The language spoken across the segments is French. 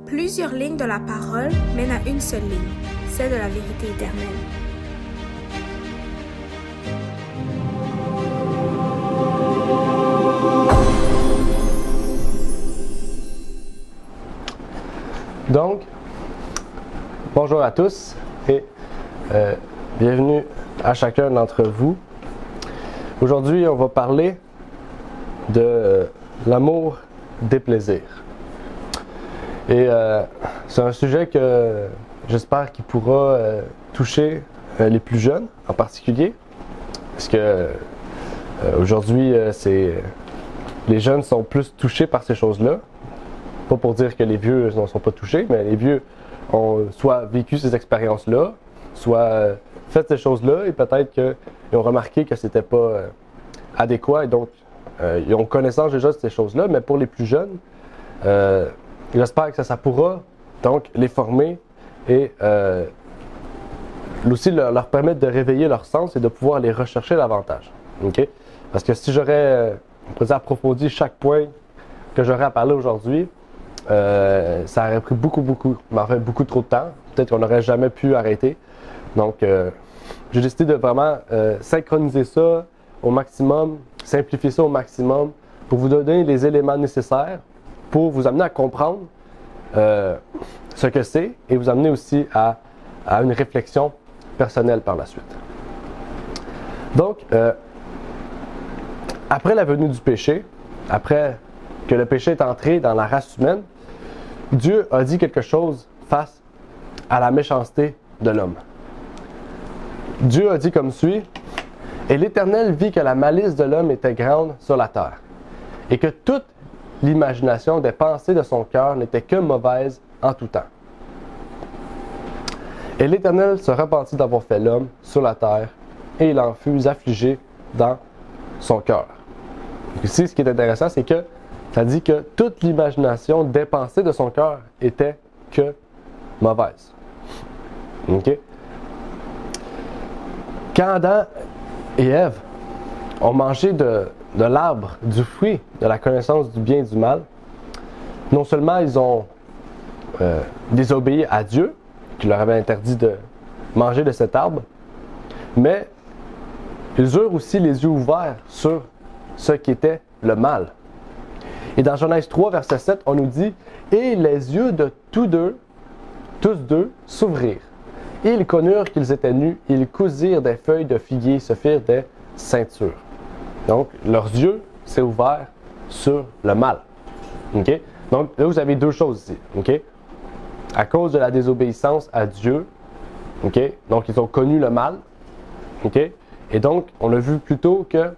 Plusieurs lignes de la parole mènent à une seule ligne, celle de la vérité éternelle. Donc, bonjour à tous et bienvenue à chacun d'entre vous. Aujourd'hui, on va parler de l'amour des plaisirs. Et c'est un sujet que j'espère qu'il pourra toucher les plus jeunes en particulier, parce que aujourd'hui, les jeunes sont plus touchés par ces choses-là. Pas pour dire que les vieux n'en sont pas touchés, mais les vieux ont soit vécu ces expériences-là, soit fait ces choses-là, et peut-être qu'ils ont remarqué que c'était pas adéquat, et donc ils ont connaissance déjà de ces choses-là, mais pour les plus jeunes, j'espère que ça pourra donc les former et aussi leur permettre de réveiller leur sens et de pouvoir les rechercher davantage. Okay? Parce que si j'aurais approfondi chaque point que j'aurais à parler aujourd'hui, ça aurait pris beaucoup trop de temps. Peut-être qu'on n'aurait jamais pu arrêter. Donc, j'ai décidé de vraiment synchroniser ça au maximum, simplifier ça au maximum pour vous donner les éléments nécessaires pour vous amener à comprendre ce que c'est et vous amener aussi à une réflexion personnelle par la suite. Donc, après la venue du péché, après que le péché est entré dans la race humaine, Dieu a dit quelque chose face à la méchanceté de l'homme. Dieu a dit comme suit: « Et l'Éternel vit que la malice de l'homme était grande sur la terre, et que toute l'imagination des pensées de son cœur n'était que mauvaise en tout temps. Et l'Éternel se repentit d'avoir fait l'homme sur la terre, et il en fut affligé dans son cœur. » Ici, ce qui est intéressant, c'est que ça dit que toute l'imagination des pensées de son cœur était que mauvaise. Okay? Quand Adam et Ève ont mangé de l'arbre, du fruit de la connaissance du bien et du mal, non seulement ils ont désobéi à Dieu, qui leur avait interdit de manger de cet arbre, mais ils eurent aussi les yeux ouverts sur ce qui était le mal. Et dans Genèse 3, verset 7, on nous dit: « Et les yeux de tous deux s'ouvrirent. Et ils connurent qu'ils étaient nus, et ils cousirent des feuilles de figuier, se firent des ceintures. » Donc, leurs yeux s'est ouvert sur le mal. Okay? Donc, là, vous avez deux choses ici. Okay? À cause de la désobéissance à Dieu, okay? Donc, ils ont connu le mal. Okay? Et donc, on a vu plus tôt que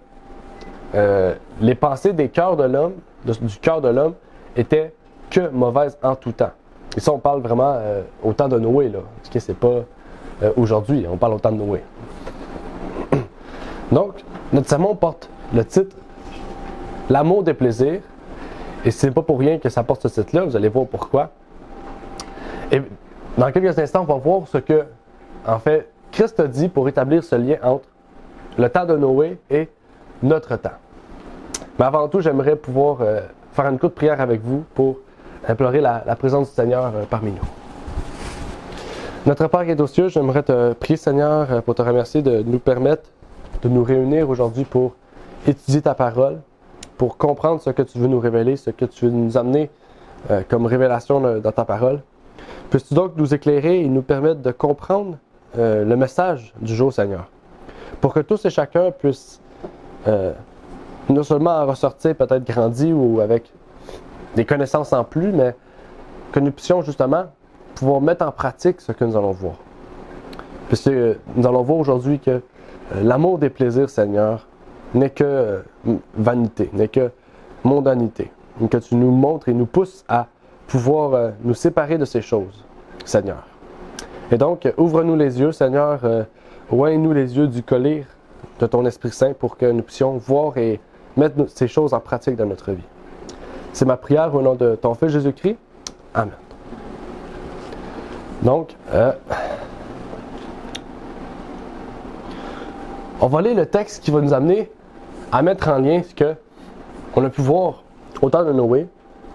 les pensées des cœurs de l'homme, du cœur de l'homme, étaient que mauvaises en tout temps. Et ça, on parle vraiment au temps de Noé, là. Parce que c'est pas aujourd'hui, on parle au temps de Noé. Donc, notre sermon porte le titre « L'amour des plaisirs ». Et c'est pas pour rien que ça porte ce titre-là, vous allez voir pourquoi. Et dans quelques instants, on va voir ce que, en fait, Christ a dit pour établir ce lien entre le temps de Noé et notre temps. Mais avant tout, j'aimerais pouvoir faire une courte prière avec vous pour implorer la présence du Seigneur parmi nous. Notre Père qui est aux cieux, j'aimerais te prier, Seigneur, pour te remercier de nous permettre de nous réunir aujourd'hui pour étudier ta parole, pour comprendre ce que tu veux nous révéler, ce que tu veux nous amener comme révélation dans ta parole. Puisses-tu donc nous éclairer et nous permettre de comprendre le message du jour, Seigneur, pour que tous et chacun puissent non seulement en ressortir peut-être grandi ou avec des connaissances en plus, mais que nous puissions justement pouvoir mettre en pratique ce que nous allons voir. Puisque nous allons voir aujourd'hui que l'amour des plaisirs, Seigneur, n'est que vanité, n'est que mondanité. Et que tu nous montres et nous pousses à pouvoir nous séparer de ces choses, Seigneur. Et donc, ouvre-nous les yeux, Seigneur, oigne-nous les yeux du collier de ton Esprit Saint pour que nous puissions voir et mettre ces choses en pratique dans notre vie. C'est ma prière au nom de ton Fils Jésus-Christ. Amen. Donc, on va lire le texte qui va nous amener à mettre en lien ce qu'on a pu voir au temps de Noé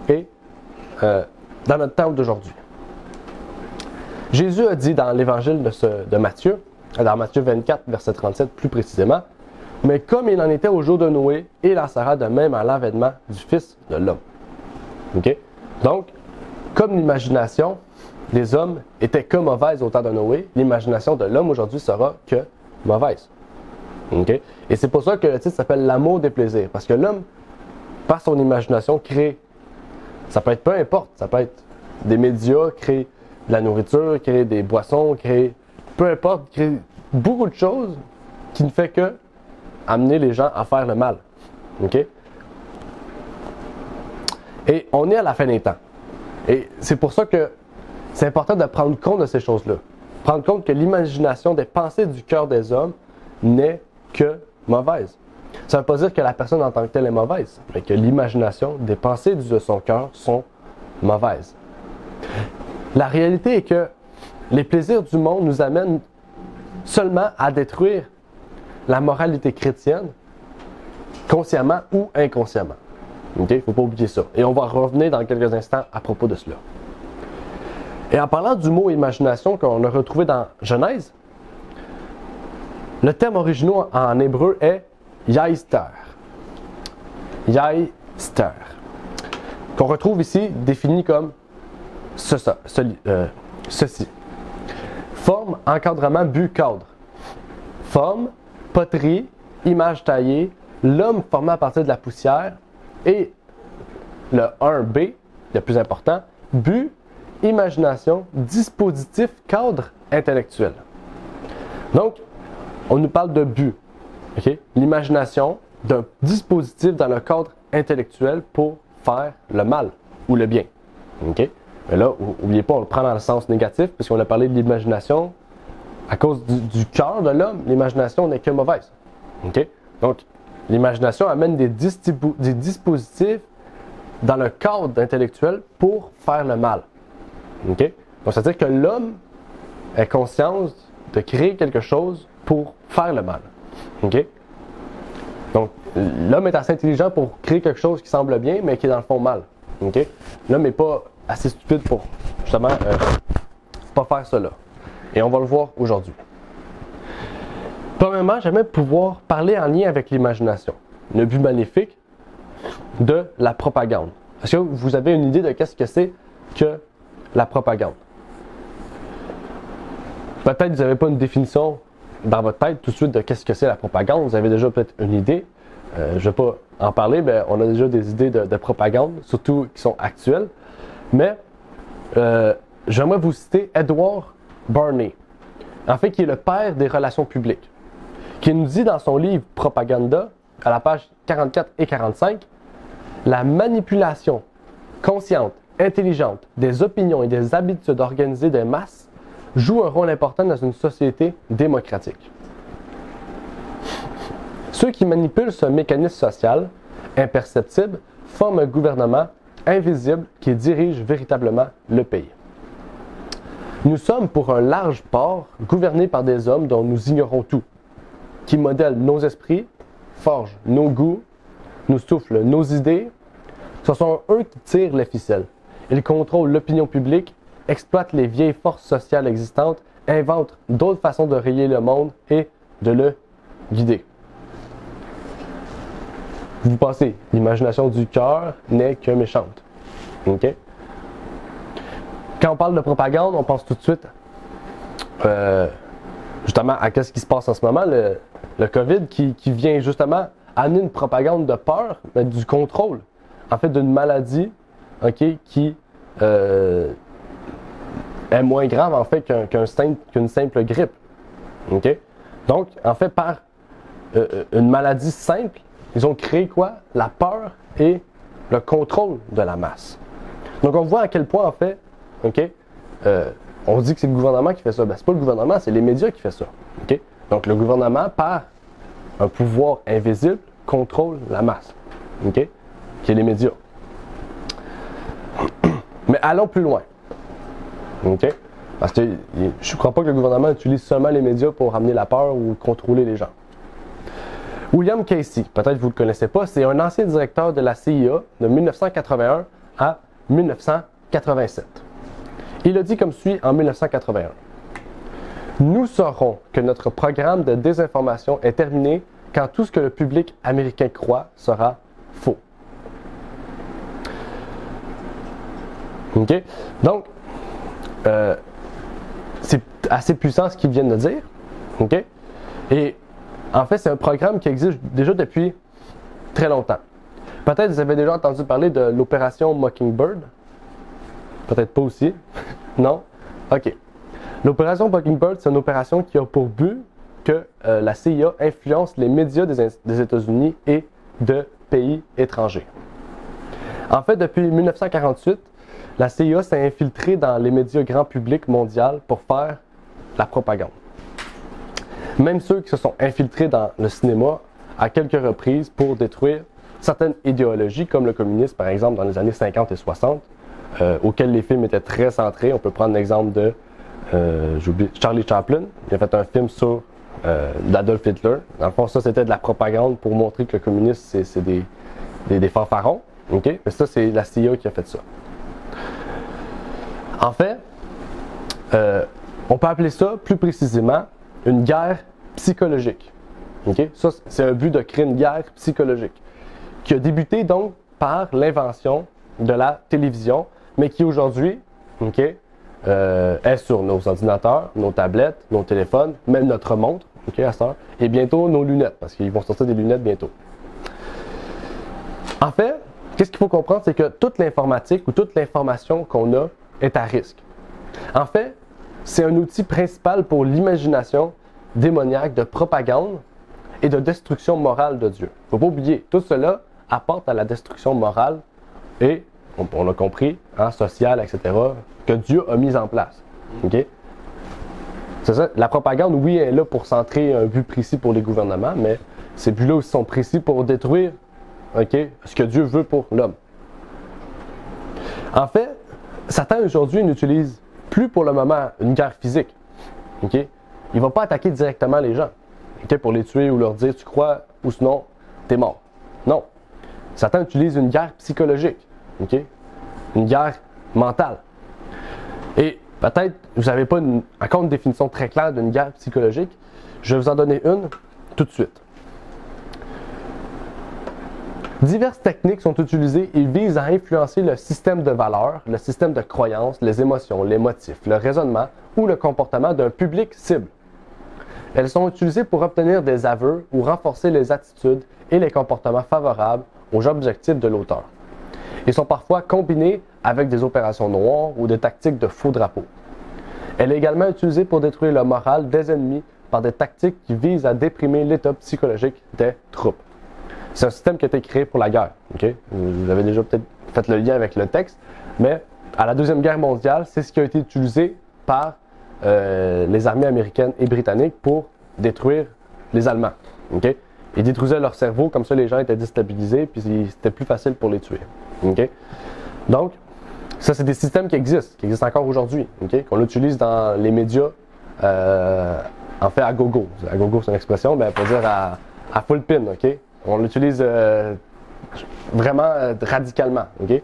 et dans notre temps d'aujourd'hui. Jésus a dit dans l'évangile de Matthieu, dans Matthieu 24, verset 37 plus précisément, « Mais comme il en était au jour de Noé, il en sera de même à l'avènement du Fils de l'homme. » Okay? Donc, comme l'imagination des hommes était que mauvaise au temps de Noé, l'imagination de l'homme aujourd'hui sera que mauvaise. Okay? Et c'est pour ça que le titre s'appelle « L'amour des plaisirs », parce que l'homme, par son imagination, crée, ça peut être peu importe, ça peut être des médias, créer de la nourriture, créer des boissons, créer, peu importe, créer beaucoup de choses qui ne fait que amener les gens à faire le mal. Okay? Et on est à la fin des temps. Et c'est pour ça que c'est important de prendre compte de ces choses-là. Prendre compte que l'imagination des pensées du cœur des hommes n'est que mauvaise. Ça ne veut pas dire que la personne en tant que telle est mauvaise, mais que l'imagination des pensées de son cœur sont mauvaises. La réalité est que les plaisirs du monde nous amènent seulement à détruire la moralité chrétienne, consciemment ou inconsciemment. Il ne faut pas oublier ça. Et on va revenir dans quelques instants à propos de cela. Et en parlant du mot imagination qu'on a retrouvé dans Genèse, le terme original en hébreu est Yaister. Yaister. Qu'on retrouve ici défini comme ceci. Forme, encadrement, but, cadre. Forme, poterie, image taillée, l'homme formé à partir de la poussière et le 1B, le plus important, but, imagination, dispositif, cadre intellectuel. Donc, on nous parle de but. Okay? L'imagination d'un dispositif dans le cadre intellectuel pour faire le mal ou le bien. Okay? Mais là, n'oubliez pas, on le prend dans le sens négatif, puisqu'on a parlé de l'imagination. À cause du cœur de l'homme, l'imagination n'est que mauvaise. Okay? Donc, l'imagination amène des dispositifs dans le cadre intellectuel pour faire le mal. Okay? Donc, c'est-à-dire que l'homme est conscient de créer quelque chose pour faire le mal. Okay? Donc, l'homme est assez intelligent pour créer quelque chose qui semble bien, mais qui est dans le fond mal. Okay? L'homme n'est pas assez stupide pour, justement, pas faire cela. Et on va le voir aujourd'hui. Premièrement, j'aimerais pouvoir parler en lien avec l'imagination. Le but maléfique de la propagande. Est-ce que vous avez une idée de qu'est-ce que c'est que la propagande? Peut-être que vous n'avez pas une définition dans votre tête tout de suite de qu'est-ce que c'est la propagande. Vous avez déjà peut-être une idée. Je ne vais pas en parler, mais on a déjà des idées de propagande, surtout qui sont actuelles. Mais j'aimerais vous citer Edward Barney, en fait qui est le père des relations publiques, qui nous dit dans son livre Propaganda, à la page 44 et 45, la manipulation consciente, intelligente des opinions et des habitudes organisées des masses joue un rôle important dans une société démocratique. Ceux qui manipulent ce mécanisme social, imperceptible, forment un gouvernement invisible qui dirige véritablement le pays. Nous sommes pour un large part gouvernés par des hommes dont nous ignorons tout, qui modèlent nos esprits, forgent nos goûts, nous soufflent nos idées. Ce sont eux qui tirent les ficelles. Ils contrôlent l'opinion publique, exploitent les vieilles forces sociales existantes, inventent d'autres façons de rayer le monde et de le guider. Vous pensez, l'imagination du cœur n'est que méchante. Okay? Quand on parle de propagande, on pense tout de suite justement à ce qui se passe en ce moment, le COVID qui vient justement amener une propagande de peur, mais du contrôle, en fait d'une maladie qui est moins grave en fait qu'une simple grippe. Okay? Donc, en fait, par une maladie simple, ils ont créé quoi? La peur et le contrôle de la masse. Donc, on voit à quel point, en fait, on dit que c'est le gouvernement qui fait ça. Ben, c'est pas le gouvernement, c'est les médias qui font ça. Okay? Donc, le gouvernement, par un pouvoir invisible, contrôle la masse, qui est les médias. Mais allons plus loin. Parce que je ne crois pas que le gouvernement utilise seulement les médias pour amener la peur ou contrôler les gens. William Casey, peut-être que vous ne le connaissez pas, c'est un ancien directeur de la CIA de 1981 à 1990. 1987. Il a dit comme suit en 1981. Nous saurons que notre programme de désinformation est terminé quand tout ce que le public américain croit sera faux. OK? Donc, c'est assez puissant ce qu'ils viennent de dire. OK? Et en fait, c'est un programme qui existe déjà depuis très longtemps. Peut-être vous avez déjà entendu parler de l'opération Mockingbird. Peut-être pas aussi. Non? OK. L'opération Mockingbird, c'est une opération qui a pour but que la CIA influence les médias des États-Unis et de pays étrangers. En fait, depuis 1948, la CIA s'est infiltrée dans les médias grand public mondial pour faire la propagande. Même ceux qui se sont infiltrés dans le cinéma à quelques reprises pour détruire certaines idéologies, comme le communisme, par exemple, dans les années 50 et 60, auxquels les films étaient très centrés. On peut prendre l'exemple de Charlie Chaplin. Il a fait un film sur d'Adolf Hitler. Dans le fond, ça, c'était de la propagande pour montrer que le communisme, c'est des fanfarons. Okay? Mais ça, c'est la CIA qui a fait ça. En fait, on peut appeler ça plus précisément une guerre psychologique. Okay? Ça, c'est un but de créer une guerre psychologique qui a débuté donc par l'invention de la télévision, mais qui aujourd'hui est sur nos ordinateurs, nos tablettes, nos téléphones, même notre montre, à cette heure, et bientôt nos lunettes, parce qu'ils vont sortir des lunettes bientôt. En fait, qu'est-ce qu'il faut comprendre, c'est que toute l'informatique ou toute l'information qu'on a est à risque. En fait, c'est un outil principal pour l'imagination démoniaque de propagande et de destruction morale de Dieu. Il ne faut pas oublier, tout cela apporte à la destruction morale et, on a compris, sociale, etc., que Dieu a mis en place. Okay? C'est ça, la propagande, oui, elle est là pour centrer un but précis pour les gouvernements, mais ces buts-là aussi sont précis pour détruire ce que Dieu veut pour l'homme. En fait, Satan aujourd'hui n'utilise plus pour le moment une guerre physique. Okay? Il ne va pas attaquer directement les gens pour les tuer ou leur dire tu crois ou sinon t'es mort. Non. Satan utilise une guerre psychologique. Une guerre mentale. Et peut-être vous n'avez pas encore une définition très claire d'une guerre psychologique. Je vais vous en donner une tout de suite. Diverses techniques sont utilisées et visent à influencer le système de valeurs, le système de croyances, les émotions, les motifs, le raisonnement ou le comportement d'un public cible. Elles sont utilisées pour obtenir des aveux ou renforcer les attitudes et les comportements favorables aux objectifs de l'auteur. Ils sont parfois combinés avec des opérations noires ou des tactiques de faux drapeaux. Elle est également utilisée pour détruire le moral des ennemis par des tactiques qui visent à déprimer l'état psychologique des troupes. C'est un système qui a été créé pour la guerre. Okay? Vous avez déjà peut-être fait le lien avec le texte, mais à la Deuxième Guerre mondiale, c'est ce qui a été utilisé par les armées américaines et britanniques pour détruire les Allemands. Okay? Ils détruisaient leur cerveau, comme ça les gens étaient déstabilisés, puis c'était plus facile pour les tuer. Okay? Donc, ça c'est des systèmes qui existent encore aujourd'hui, qu'on utilise dans les médias, en fait à gogo. À gogo c'est une expression, mais on peut dire à full pin, ok? On l'utilise vraiment radicalement, ok?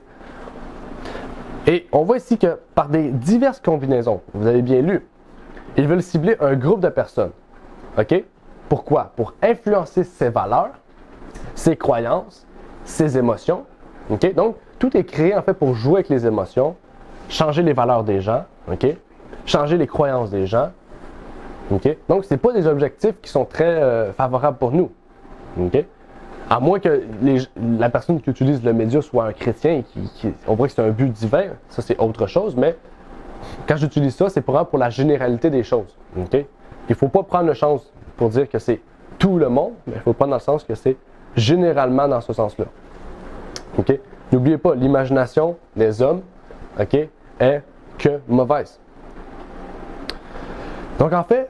Et on voit ici que par des diverses combinaisons, vous avez bien lu, ils veulent cibler un groupe de personnes, ok? Pourquoi? Pour influencer ses valeurs, ses croyances, ses émotions, ok? Donc, tout est créé en fait pour jouer avec les émotions, changer les valeurs des gens, ok? Changer les croyances des gens, ok? Donc, ce n'est pas des objectifs qui sont très favorables pour nous, ok? À moins que la personne qui utilise le média soit un chrétien et on voit que c'est un but divin, ça c'est autre chose, mais quand j'utilise ça, c'est pour la généralité des choses. Okay? Il ne faut pas prendre le sens pour dire que c'est tout le monde, mais il faut prendre dans le sens que c'est généralement dans ce sens-là. Okay? N'oubliez pas, l'imagination des hommes est que mauvaise. Donc en fait,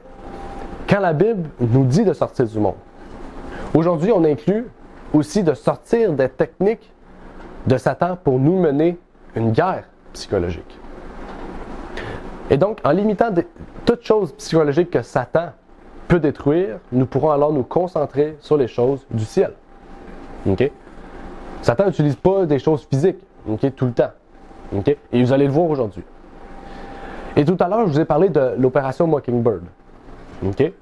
quand la Bible nous dit de sortir du monde, aujourd'hui on inclut aussi de sortir des techniques de Satan pour nous mener une guerre psychologique. Et donc, en limitant toutes choses psychologiques que Satan peut détruire, nous pourrons alors nous concentrer sur les choses du ciel. Okay? Satan n'utilise pas des choses physiques tout le temps. Okay? Et vous allez le voir aujourd'hui. Et tout à l'heure, je vous ai parlé de l'opération Mockingbird. Okay?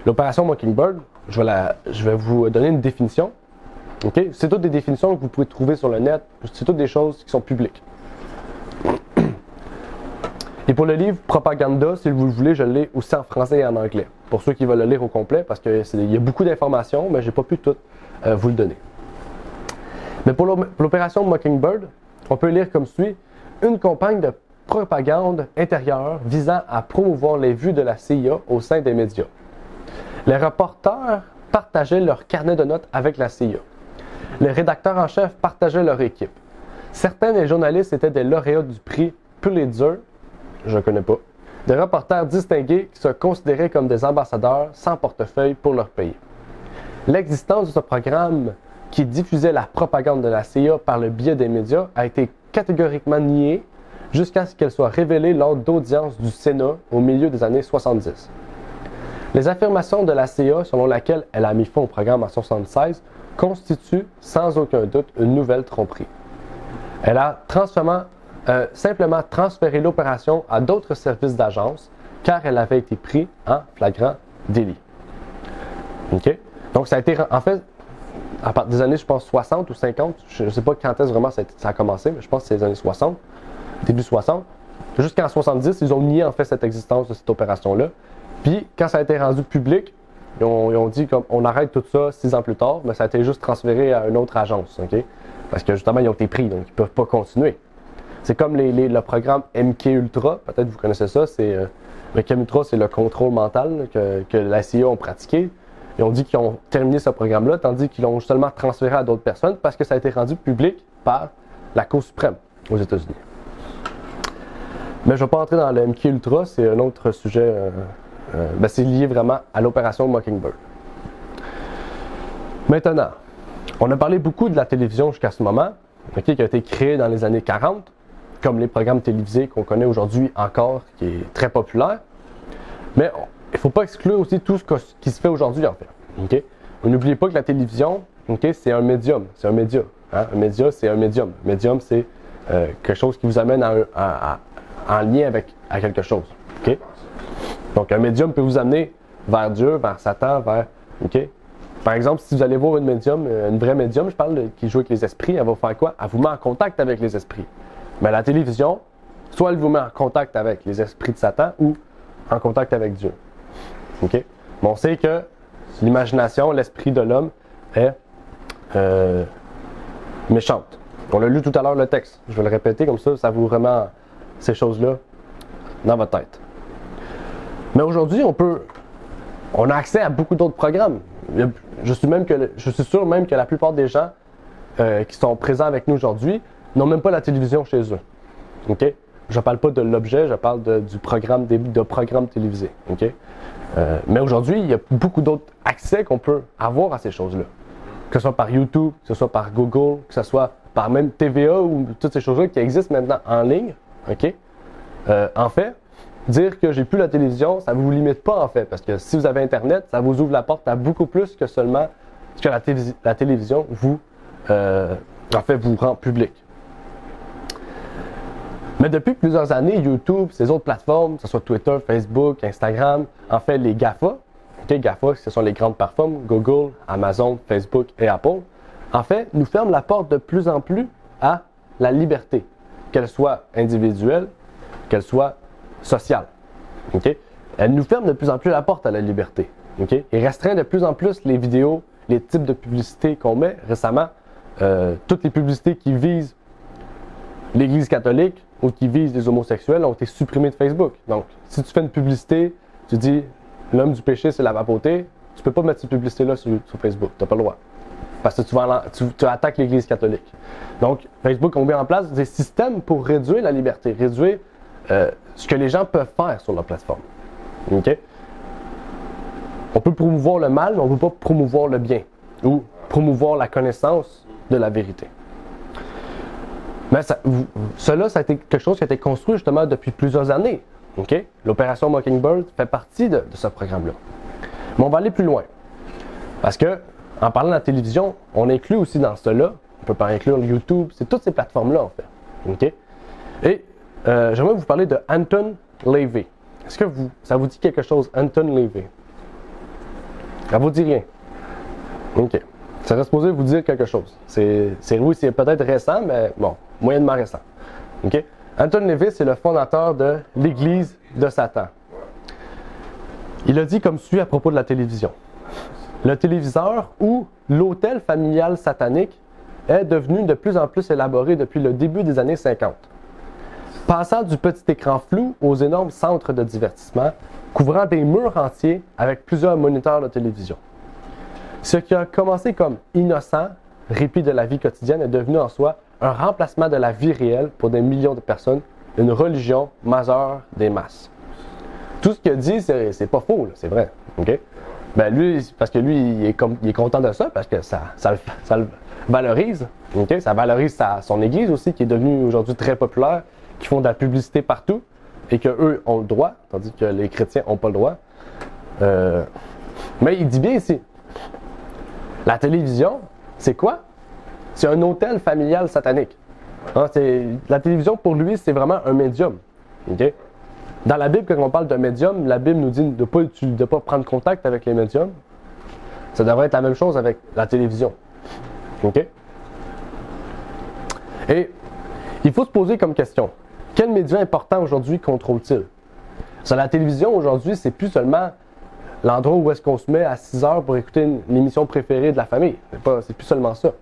L'opération Mockingbird, je vais vous donner une définition. Okay? C'est toutes des définitions que vous pouvez trouver sur le net. C'est toutes des choses qui sont publiques. Et pour le livre Propaganda, si vous le voulez, je l'ai aussi en français et en anglais. Pour ceux qui veulent le lire au complet, parce qu'il y a beaucoup d'informations, mais je n'ai pas pu tout vous le donner. Mais pour l'opération Mockingbird, on peut lire comme suit: une campagne de propagande intérieure visant à promouvoir les vues de la CIA au sein des médias. Les reporters partageaient leur carnet de notes avec la CIA. Les rédacteurs en chef partageaient leur équipe. Certains des journalistes étaient des lauréats du prix Pulitzer, je ne connais pas, des reporters distingués qui se considéraient comme des ambassadeurs sans portefeuille pour leur pays. L'existence de ce programme qui diffusait la propagande de la CIA par le biais des médias a été catégoriquement niée jusqu'à ce qu'elle soit révélée lors d'audiences du Sénat au milieu des années 70. Les affirmations de la CIA selon laquelle elle a mis fin au programme en 1976 constituent sans aucun doute une nouvelle tromperie. Elle a simplement transféré l'opération à d'autres services d'agence car elle avait été prise en flagrant délit. Okay? Donc ça a été, en fait, à partir des années, je pense, 60 ou 50, je ne sais pas quand est-ce vraiment ça a commencé, mais je pense que c'est les années 60, début 60. Jusqu'en 70, ils ont nié en fait cette existence de cette opération-là. Puis, quand ça a été rendu public, ils ont dit qu'on arrête tout ça 6 ans plus tard, mais ça a été juste transféré à une autre agence, okay? Parce que justement, ils ont été pris, donc ils ne peuvent pas continuer. C'est comme le programme MK Ultra, peut-être vous connaissez ça, MK Ultra, c'est le contrôle mental que la CIA ont pratiqué. Ils ont dit qu'ils ont terminé ce programme-là, tandis qu'ils l'ont seulement transféré à d'autres personnes parce que ça a été rendu public par la Cour suprême aux États-Unis. Mais je ne vais pas entrer dans le MK Ultra, c'est un autre sujet. C'est lié vraiment à l'opération Mockingbird. Maintenant, on a parlé beaucoup de la télévision jusqu'à ce moment, qui a été créée dans les années 40, comme les programmes télévisés qu'on connaît aujourd'hui encore, qui est très populaire. Mais il ne faut pas exclure aussi tout ce qui se fait aujourd'hui, en fait. Okay? N'oubliez pas que la télévision, c'est un médium, c'est un média. Hein? Un média, c'est un médium. Un médium, c'est quelque chose qui vous amène en lien avec quelque chose. Okay? Donc, un médium peut vous amener vers Dieu, vers Satan, vers... Okay? Par exemple, si vous allez voir une vraie médium, je parle qui joue avec les esprits, elle va faire quoi? Elle vous met en contact avec les esprits. Mais la télévision, soit elle vous met en contact avec les esprits de Satan ou en contact avec Dieu. Okay? Mais on sait que l'imagination, l'esprit de l'homme est méchante. On a lu tout à l'heure le texte. Je vais le répéter comme ça vous remet ces choses-là dans votre tête. Mais aujourd'hui, on a accès à beaucoup d'autres programmes. Je suis sûr même que la plupart des gens qui sont présents avec nous aujourd'hui n'ont même pas la télévision chez eux. Okay? Je ne parle pas de l'objet, je parle du programme, de programmes télévisés. Okay? Mais aujourd'hui, il y a beaucoup d'autres accès qu'on peut avoir à ces choses-là. Que ce soit par YouTube, que ce soit par Google, que ce soit par même TVA ou toutes ces choses-là qui existent maintenant en ligne. Okay? En fait, dire que j'ai plus la télévision, ça ne vous limite pas en fait, parce que si vous avez Internet, ça vous ouvre la porte à beaucoup plus que seulement ce que la télévision vous rend public. Mais depuis plusieurs années, YouTube, ces autres plateformes, que ce soit Twitter, Facebook, Instagram, en fait les GAFA, okay, GAFA, ce sont les grandes plateformes, Google, Amazon, Facebook et Apple, en fait, nous ferment la porte de plus en plus à la liberté, qu'elle soit individuelle, qu'elle soit sociale. Okay? Elle nous ferme de plus en plus la porte à la liberté. Okay? Et restreint de plus en plus les vidéos, les types de publicités qu'on met. Récemment, toutes les publicités qui visent l'Église catholique ou qui visent les homosexuels ont été supprimées de Facebook. Donc, si tu fais une publicité, tu dis « l'homme du péché, c'est la papauté », tu ne peux pas mettre cette publicité-là sur Facebook. Tu n'as pas le droit. Parce que tu attaques l'Église catholique. Donc, Facebook a mis en place des systèmes pour réduire la liberté, réduire ce que les gens peuvent faire sur leur plateforme. Okay? On peut promouvoir le mal, mais on ne peut pas promouvoir le bien ou promouvoir la connaissance de la vérité. Mais cela, ça a été quelque chose qui a été construit justement depuis plusieurs années. Okay? L'opération Mockingbird fait partie de ce programme-là. Mais on va aller plus loin. Parce que, en parlant de la télévision, on inclut aussi dans cela, on peut pas inclure YouTube, c'est toutes ces plateformes-là en fait. Okay? Et j'aimerais vous parler de Anton LaVey. Est-ce que ça vous dit quelque chose, Anton LaVey? Ça vous dit rien? OK. Ça serait supposé vous dire quelque chose. Oui, c'est peut-être récent, mais bon, moyennement récent. OK? Anton LaVey, c'est le fondateur de l'Église de Satan. Il a dit comme suit à propos de la télévision. Le téléviseur ou l'hôtel familial satanique est devenu de plus en plus élaboré depuis le début des années 50. Passant du petit écran flou aux énormes centres de divertissement, couvrant des murs entiers avec plusieurs moniteurs de télévision. Ce qui a commencé comme innocent, répit de la vie quotidienne, est devenu en soi un remplacement de la vie réelle pour des millions de personnes, une religion majeure des masses. Tout ce qu'il a dit, c'est pas faux, là, c'est vrai. Okay? Ben lui, parce que lui, il est content de ça, parce que ça le valorise. Okay? Ça valorise son église aussi, qui est devenue aujourd'hui très populaire, qui font de la publicité partout, et qu'eux ont le droit, tandis que les chrétiens n'ont pas le droit. Mais il dit bien ici, la télévision, c'est quoi? C'est un hôtel familial satanique. Hein, la télévision, pour lui, c'est vraiment un médium. Okay? Dans la Bible, quand on parle de médium, la Bible nous dit de ne pas prendre contact avec les médiums. Ça devrait être la même chose avec la télévision. OK? Et il faut se poser comme question, quel média important aujourd'hui contrôle-t-il? Sur la télévision, aujourd'hui, c'est plus seulement l'endroit où est-ce qu'on se met à 6 heures pour écouter l'émission préférée de la famille. C'est plus seulement ça.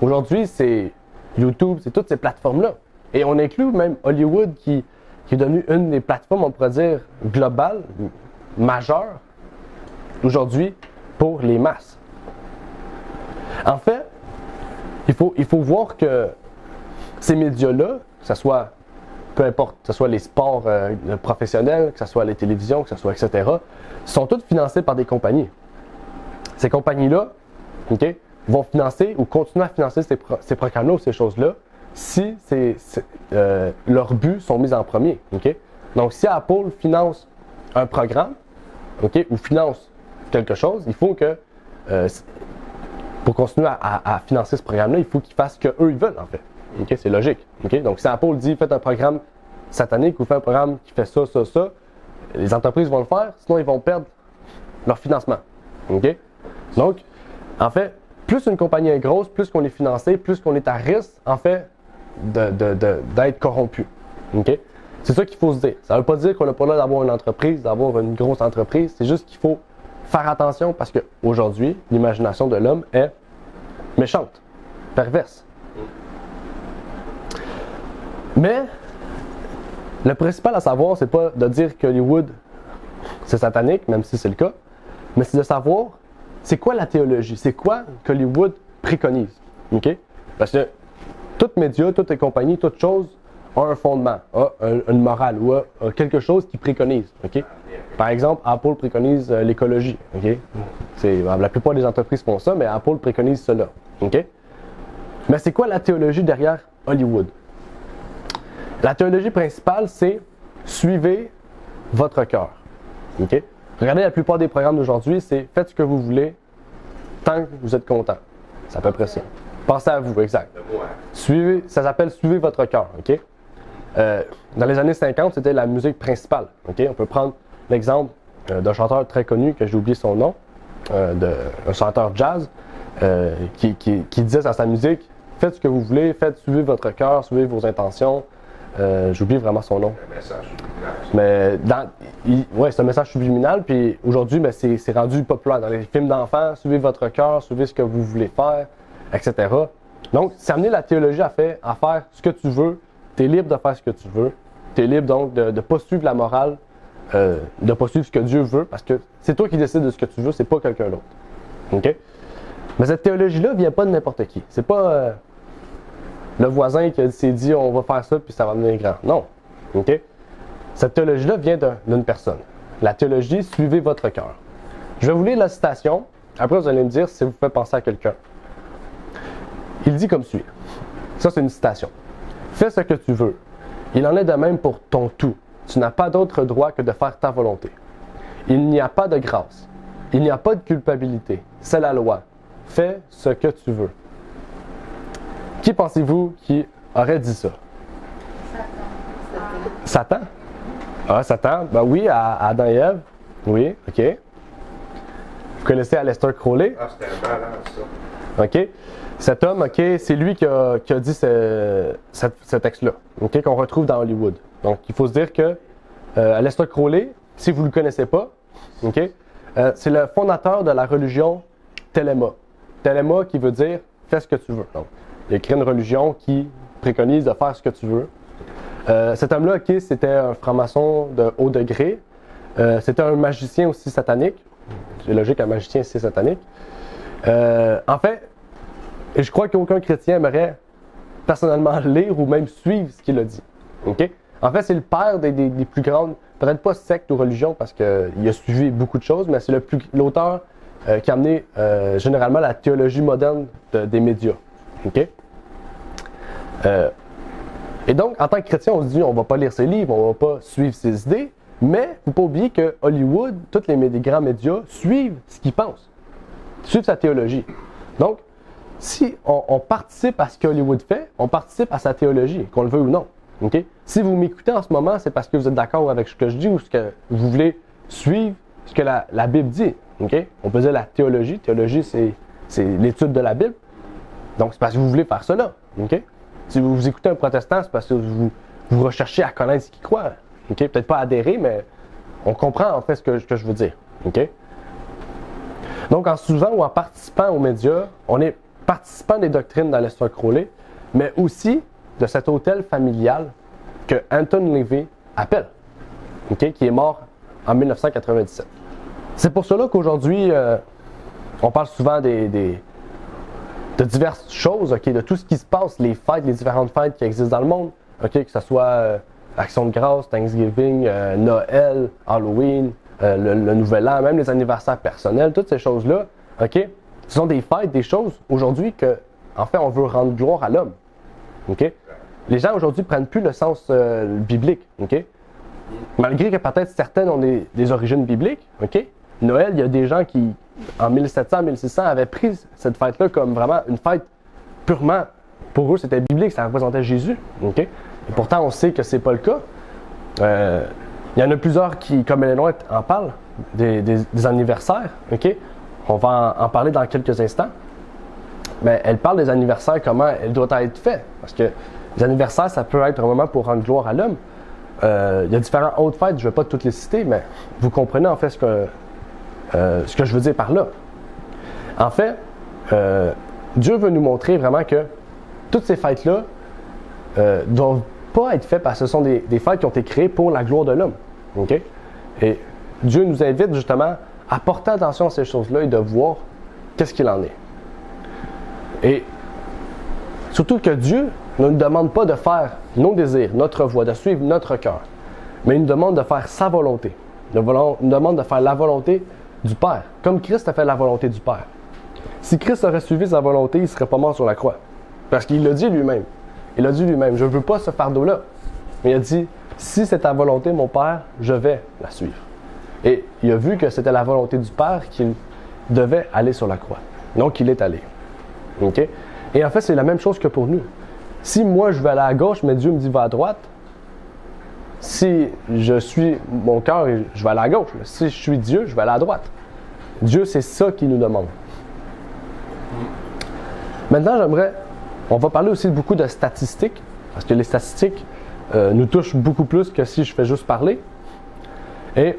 Aujourd'hui, c'est YouTube, c'est toutes ces plateformes-là. Et on inclut même Hollywood qui est devenu une des plateformes, on pourrait dire, globales, majeures, aujourd'hui, pour les masses. En fait, il faut voir que ces médias-là, que ce soit, peu importe, que ce soit les sports professionnels, que ce soit les télévisions, que ce soit etc., sont tous financés par des compagnies. Ces compagnies-là, OK, vont financer ou continuer à financer ces programmes-là ou ces choses-là si leurs buts sont mis en premier. Okay? Donc, si Apple finance un programme, okay, ou finance quelque chose, il faut que, pour continuer à financer ce programme-là, il faut qu'ils fassent ce qu'eux ils veulent, en fait. Okay? C'est logique. Okay? Donc, si Apple dit faites un programme satanique ou faites un programme qui fait ça, les entreprises vont le faire, sinon ils vont perdre leur financement. Okay? Donc, en fait, plus une compagnie est grosse, plus qu'on est financé, plus qu'on est à risque, en fait, d'être corrompu. Okay? C'est ça qu'il faut se dire. Ça ne veut pas dire qu'on n'a pas l'air d'avoir une entreprise, d'avoir une grosse entreprise. C'est juste qu'il faut faire attention parce qu'aujourd'hui, l'imagination de l'homme est méchante, perverse. Mais le principal à savoir, c'est pas de dire qu'Hollywood, c'est satanique, même si c'est le cas, mais c'est de savoir c'est quoi la théologie, c'est quoi qu'Hollywood préconise. Okay? Parce que toutes médias, toutes les compagnies, toutes choses ont un fondement, ont une morale ou ont quelque chose qui préconise. Okay? Par exemple, Apple préconise l'écologie. Okay? La plupart des entreprises font ça, mais Apple préconise cela. Okay? Mais c'est quoi la théologie derrière Hollywood? La théologie principale, c'est suivez votre cœur. Okay? Regardez la plupart des programmes d'aujourd'hui, c'est faites ce que vous voulez tant que vous êtes content. C'est à peu près ça. Pensez à vous, exact. Ça s'appelle suivez votre cœur. Okay? Dans les années 50, c'était la musique principale. Okay? On peut prendre l'exemple d'un chanteur très connu, que j'ai oublié son nom, un chanteur jazz, qui disait dans sa musique faites ce que vous voulez, suivez votre cœur, suivez vos intentions. J'oublie vraiment son nom. Un message subliminal. Mais c'est un message subliminal, puis aujourd'hui, c'est rendu populaire. Dans les films d'enfants, suivez votre cœur, suivez ce que vous voulez faire, etc. Donc, c'est amener la théologie à faire ce que tu veux. Tu es libre de faire ce que tu veux. Tu es libre donc de ne pas suivre la morale, de ne pas suivre ce que Dieu veut, parce que c'est toi qui décides de ce que tu veux, c'est pas quelqu'un d'autre. OK? Mais cette théologie-là ne vient pas de n'importe qui. C'est pas le voisin qui s'est dit on va faire ça puis ça va devenir grand. Non. OK? Cette théologie-là vient d'une personne. La théologie, suivez votre cœur. Je vais vous lire la citation. Après, vous allez me dire si ça vous fait penser à quelqu'un. Il dit comme suit. Ça, c'est une citation. Fais ce que tu veux. Il en est de même pour ton tout. Tu n'as pas d'autre droit que de faire ta volonté. Il n'y a pas de grâce. Il n'y a pas de culpabilité. C'est la loi. Fais ce que tu veux. Qui pensez-vous qui aurait dit ça? Satan. Satan. Ah, Satan. Ben oui, à Adam et Ève. Oui, OK. Vous connaissez Aleister Crowley? Ah, c'était un malade, ça. OK. Cet homme, OK, c'est lui qui a dit ce texte-là, OK, qu'on retrouve dans Hollywood. Donc, il faut se dire que Aleister Crowley, si vous ne le connaissez pas, OK, c'est le fondateur de la religion Thelema. Thelema qui veut dire « fais ce que tu veux ». Donc, il a créé une religion qui préconise de faire ce que tu veux. Cet homme-là, OK, c'était un franc-maçon de haut degré. C'était un magicien aussi satanique. C'est logique, un magicien, c'est satanique. En fait, et je crois qu'aucun chrétien aimerait personnellement lire ou même suivre ce qu'il a dit. Okay? En fait, c'est le père des plus grandes, peut-être pas sectes ou religions parce qu'il a suivi beaucoup de choses, mais c'est l'auteur qui a amené généralement la théologie moderne des médias. Okay? Et donc, en tant que chrétien, on se dit on ne va pas lire ses livres, on ne va pas suivre ses idées, mais il ne faut pas oublier que Hollywood, tous les grands médias suivent ce qu'il pense, suivent sa théologie. Donc, si on participe à ce que Hollywood fait, on participe à sa théologie, qu'on le veuille ou non. Okay? Si vous m'écoutez en ce moment, c'est parce que vous êtes d'accord avec ce que je dis ou ce que vous voulez suivre ce que la Bible dit. Okay? On peut dire la théologie. Théologie, c'est l'étude de la Bible. Donc, c'est parce que vous voulez faire cela. Okay? Si vous écoutez un protestant, c'est parce que vous recherchez à connaître ce qu'il croit. Okay? Peut-être pas adhérer, mais on comprend en fait ce que je veux dire. Okay? Donc, en suivant ou en participant aux médias, on est participant des doctrines d'Aleister Crowley, mais aussi de cet hôtel familial que Anton LaVey appelle, okay, qui est mort en 1997. C'est pour cela qu'aujourd'hui, on parle souvent de diverses choses, okay, de tout ce qui se passe, les fêtes, les différentes fêtes qui existent dans le monde, okay, que ce soit Action de grâce, Thanksgiving, Noël, Halloween, le Nouvel An, même les anniversaires personnels, toutes ces choses-là, okay, ce sont des fêtes, des choses aujourd'hui que, en fait, on veut rendre gloire à l'homme. Okay? Les gens aujourd'hui ne prennent plus le sens biblique. Okay? Malgré que peut-être certaines ont des origines bibliques. Okay? Noël, il y a des gens qui, en 1700, 1600, avaient pris cette fête-là comme vraiment une fête purement, pour eux, c'était biblique, ça représentait Jésus. Okay? Et pourtant, on sait que ce n'est pas le cas. Il y en a plusieurs qui, comme Eleanor en parle, des anniversaires. Okay? On va en parler dans quelques instants. Mais elle parle des anniversaires, comment elles doivent être faits. Parce que les anniversaires, ça peut être un moment pour rendre gloire à l'homme. Il y a différentes autres fêtes, je ne vais pas toutes les citer, mais vous comprenez en fait ce que je veux dire par là. En fait, Dieu veut nous montrer vraiment que toutes ces fêtes-là ne doivent pas être faites parce que ce sont des fêtes qui ont été créées pour la gloire de l'homme. Okay? Et Dieu nous invite justement à porter attention à ces choses-là et de voir qu'est-ce qu'il en est. Et surtout que Dieu ne nous demande pas de faire nos désirs, notre voie, de suivre notre cœur, mais il nous demande de faire sa volonté. Il nous demande de faire la volonté du Père, comme Christ a fait la volonté du Père. Si Christ aurait suivi sa volonté, il ne serait pas mort sur la croix. Parce qu'il l'a dit lui-même. Il a dit lui-même, je ne veux pas ce fardeau-là. Mais il a dit, si c'est ta volonté, mon Père, je vais la suivre. Et il a vu que c'était la volonté du Père qu'il devait aller sur la croix. Donc, il est allé. Okay? Et en fait, c'est la même chose que pour nous. Si moi, je vais aller à gauche, mais Dieu me dit va à droite, si je suis mon cœur, je vais aller à gauche. Si je suis Dieu, je vais aller à droite. Dieu, c'est ça qu'il nous demande. Maintenant, on va parler aussi beaucoup de statistiques, parce que les statistiques nous touchent beaucoup plus que si je fais juste parler. Et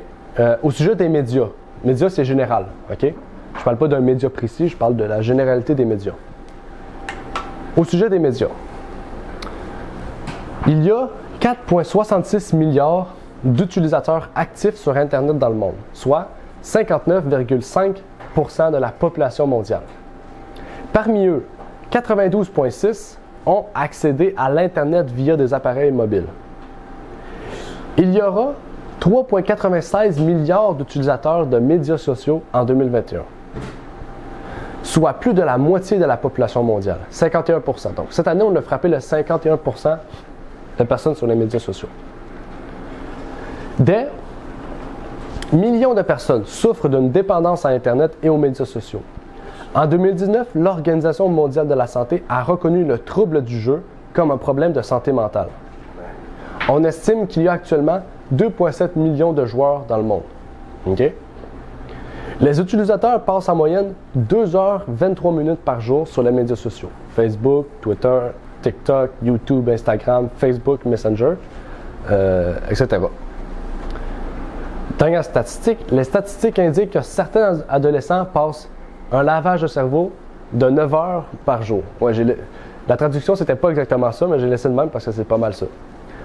au sujet des médias, médias c'est général, ok? Je ne parle pas d'un média précis, je parle de la généralité des médias. Au sujet des médias, il y a 4,66 milliards d'utilisateurs actifs sur Internet dans le monde, soit 59,5% de la population mondiale. Parmi eux, 92,6 ont accédé à l'Internet via des appareils mobiles. Il y aura 3,96 milliards d'utilisateurs de médias sociaux en 2021, soit plus de la moitié de la population mondiale, 51%. Donc, cette année, on a frappé le 51% de personnes sur les médias sociaux. Des millions de personnes souffrent d'une dépendance à Internet et aux médias sociaux. En 2019, l'Organisation mondiale de la santé a reconnu le trouble du jeu comme un problème de santé mentale. On estime qu'il y a actuellement 2,7 millions de joueurs dans le monde. Okay? Les utilisateurs passent en moyenne 2h23 minutes par jour sur les médias sociaux. Facebook, Twitter, TikTok, YouTube, Instagram, Facebook, Messenger, etc. Dernière statistique, les statistiques indiquent que certains adolescents passent un lavage de cerveau de 9 heures par jour. Ouais, la traduction, c'était pas exactement ça, mais j'ai laissé de même parce que c'est pas mal ça.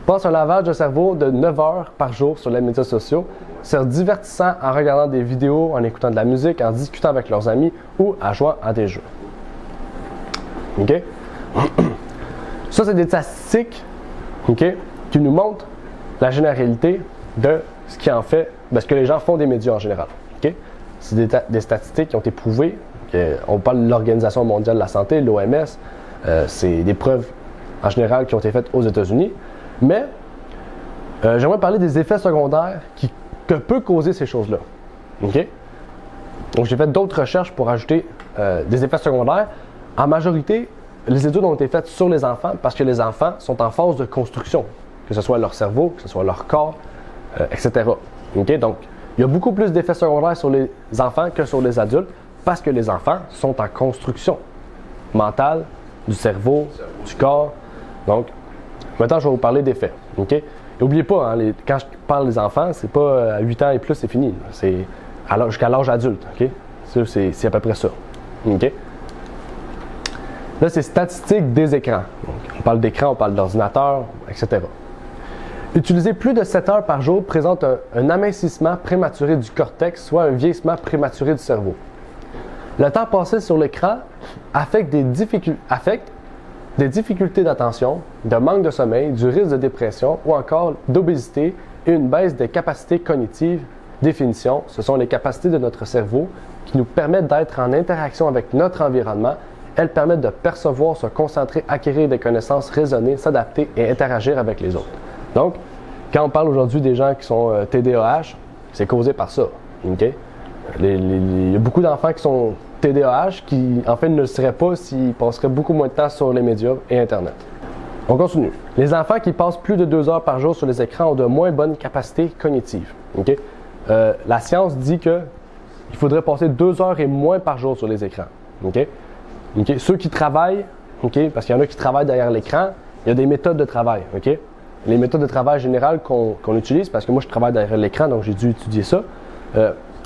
Passent un lavage de cerveau de 9 heures par jour sur les médias sociaux, se divertissant en regardant des vidéos, en écoutant de la musique, en discutant avec leurs amis ou en jouant à des jeux. OK? Ça, c'est des statistiques, OK, qui nous montrent la généralité de ce qui en fait, ce que les gens font des médias en général. OK? C'est des statistiques qui ont été prouvées. On parle de l'Organisation mondiale de la santé, l'OMS. C'est des preuves en général qui ont été faites aux États-Unis. Mais j'aimerais parler des effets secondaires que peut causer ces choses-là. OK? Donc, j'ai fait d'autres recherches pour ajouter des effets secondaires. En majorité, les études ont été faites sur les enfants parce que les enfants sont en phase de construction, que ce soit leur cerveau, que ce soit leur corps, etc. OK? Donc, il y a beaucoup plus d'effets secondaires sur les enfants que sur les adultes parce que les enfants sont en construction mentale, du cerveau, du corps. Donc, maintenant, je vais vous parler d'effets. OK? N'oubliez pas, hein, quand je parle des enfants, c'est pas à 8 ans et plus, c'est fini. C'est jusqu'à l'âge adulte. OK? C'est à peu près ça. OK? Là, c'est statistiques des écrans. Donc, on parle d'écran, on parle d'ordinateur, etc. Utiliser plus de 7 heures par jour présente un amincissement prématuré du cortex, soit un vieillissement prématuré du cerveau. Le temps passé sur l'écran affecte des difficultés d'attention, de manque de sommeil, du risque de dépression ou encore d'obésité et une baisse des capacités cognitives. Définition, ce sont les capacités de notre cerveau qui nous permettent d'être en interaction avec notre environnement. Elles permettent de percevoir, se concentrer, acquérir des connaissances raisonnées, s'adapter et interagir avec les autres. Donc, quand on parle aujourd'hui des gens qui sont TDAH, c'est causé par ça. Okay? Il y a beaucoup d'enfants qui sont TDAH qui, en fait, ne le seraient pas s'ils passeraient beaucoup moins de temps sur les médias et Internet. On continue. Les enfants qui passent plus de 2 heures par jour sur les écrans ont de moins bonnes capacités cognitives. Okay? La science dit qu'il faudrait passer 2 heures et moins par jour sur les écrans. Okay? Okay? Ceux qui travaillent, okay? Parce qu'il y en a qui travaillent derrière l'écran, il y a des méthodes de travail. Okay? Les méthodes de travail générales qu'on utilise, parce que moi je travaille derrière l'écran, donc j'ai dû étudier ça.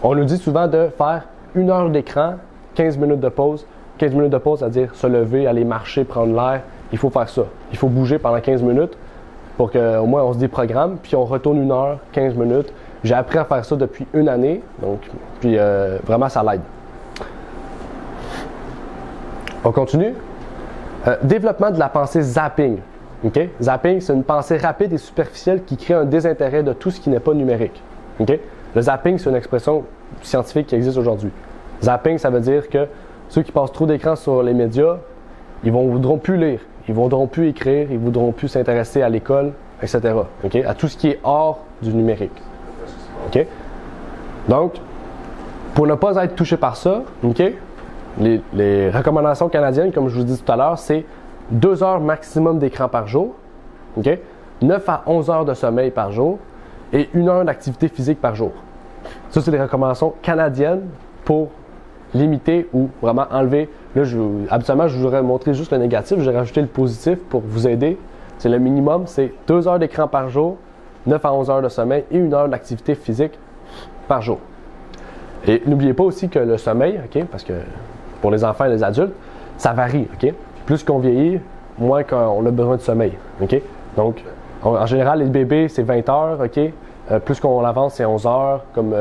On nous dit souvent de faire 1 heure d'écran, 15 minutes de pause. 15 minutes de pause, c'est-à-dire se lever, aller marcher, prendre l'air. Il faut faire ça. Il faut bouger pendant 15 minutes pour qu'au moins on se déprogramme, puis on retourne 1 heure, 15 minutes. J'ai appris à faire ça depuis 1 année, donc puis vraiment ça l'aide. On continue. Développement de la pensée zapping. Okay? Zapping, c'est une pensée rapide et superficielle qui crée un désintérêt de tout ce qui n'est pas numérique. Okay? Le zapping, c'est une expression scientifique qui existe aujourd'hui. Zapping, ça veut dire que ceux qui passent trop d'écran sur les médias, ils ne voudront plus lire, ils ne voudront plus écrire, ils ne voudront plus s'intéresser à l'école, etc. Okay? À tout ce qui est hors du numérique. Okay? Donc, pour ne pas être touché par ça, okay, les recommandations canadiennes, comme je vous dis tout à l'heure, c'est 2 heures maximum d'écran par jour, okay? 9 à 11 heures de sommeil par jour et 1 heure d'activité physique par jour. Ça, c'est les recommandations canadiennes pour limiter ou vraiment enlever. Là, habituellement, je vous aurais montré juste le négatif, j'ai rajouté le positif pour vous aider. C'est le minimum, c'est 2 heures d'écran par jour, 9 à 11 heures de sommeil et 1 heure d'activité physique par jour. Et n'oubliez pas aussi que le sommeil, okay, parce que pour les enfants et les adultes, ça varie. Okay? Plus qu'on vieillit, moins qu'on a besoin de sommeil. Okay? Donc, en général, les bébés, c'est 20 heures. Okay? Plus qu'on avance, c'est 11 heures. Comme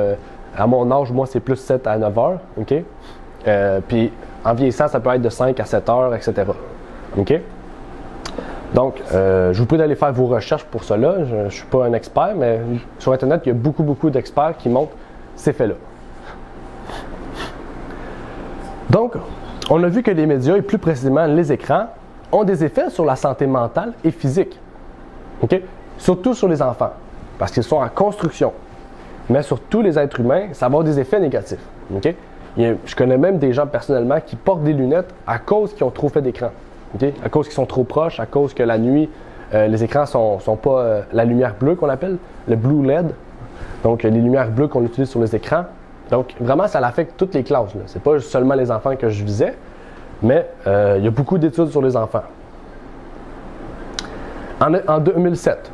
à mon âge, moi, c'est plus 7 à 9 heures. Okay? Puis, en vieillissant, ça peut être de 5 à 7 heures, etc. Okay? Donc, je vous prie d'aller faire vos recherches pour cela. Je ne suis pas un expert, mais sur Internet, il y a beaucoup d'experts qui montrent ces faits-là. Donc, on a vu que les médias, et plus précisément les écrans, ont des effets sur la santé mentale et physique. Okay? Surtout sur les enfants, parce qu'ils sont en construction. Mais sur tous les êtres humains, ça va avoir des effets négatifs. Okay? Je connais même des gens personnellement qui portent des lunettes à cause qu'ils ont trop fait d'écran. Okay? À cause qu'ils sont trop proches, à cause que la nuit, les écrans sont pas la lumière bleue qu'on appelle, le blue LED. Donc, les lumières bleues qu'on utilise sur les écrans. Donc, vraiment, ça affecte toutes les classes. Ce n'est pas seulement les enfants que je visais, mais il y a beaucoup d'études sur les enfants. En 2007,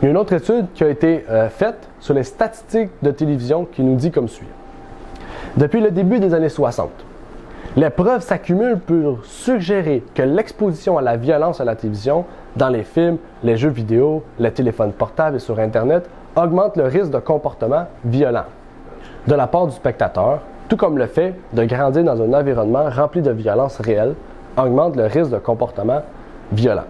il y a une autre étude qui a été faite sur les statistiques de télévision qui nous dit comme suit. Depuis le début des années 60, les preuves s'accumulent pour suggérer que l'exposition à la violence à la télévision, dans les films, les jeux vidéo, les téléphones portables et sur Internet, augmente le risque de comportement violent de la part du spectateur, tout comme le fait de grandir dans un environnement rempli de violence réelle augmente le risque de comportement violent.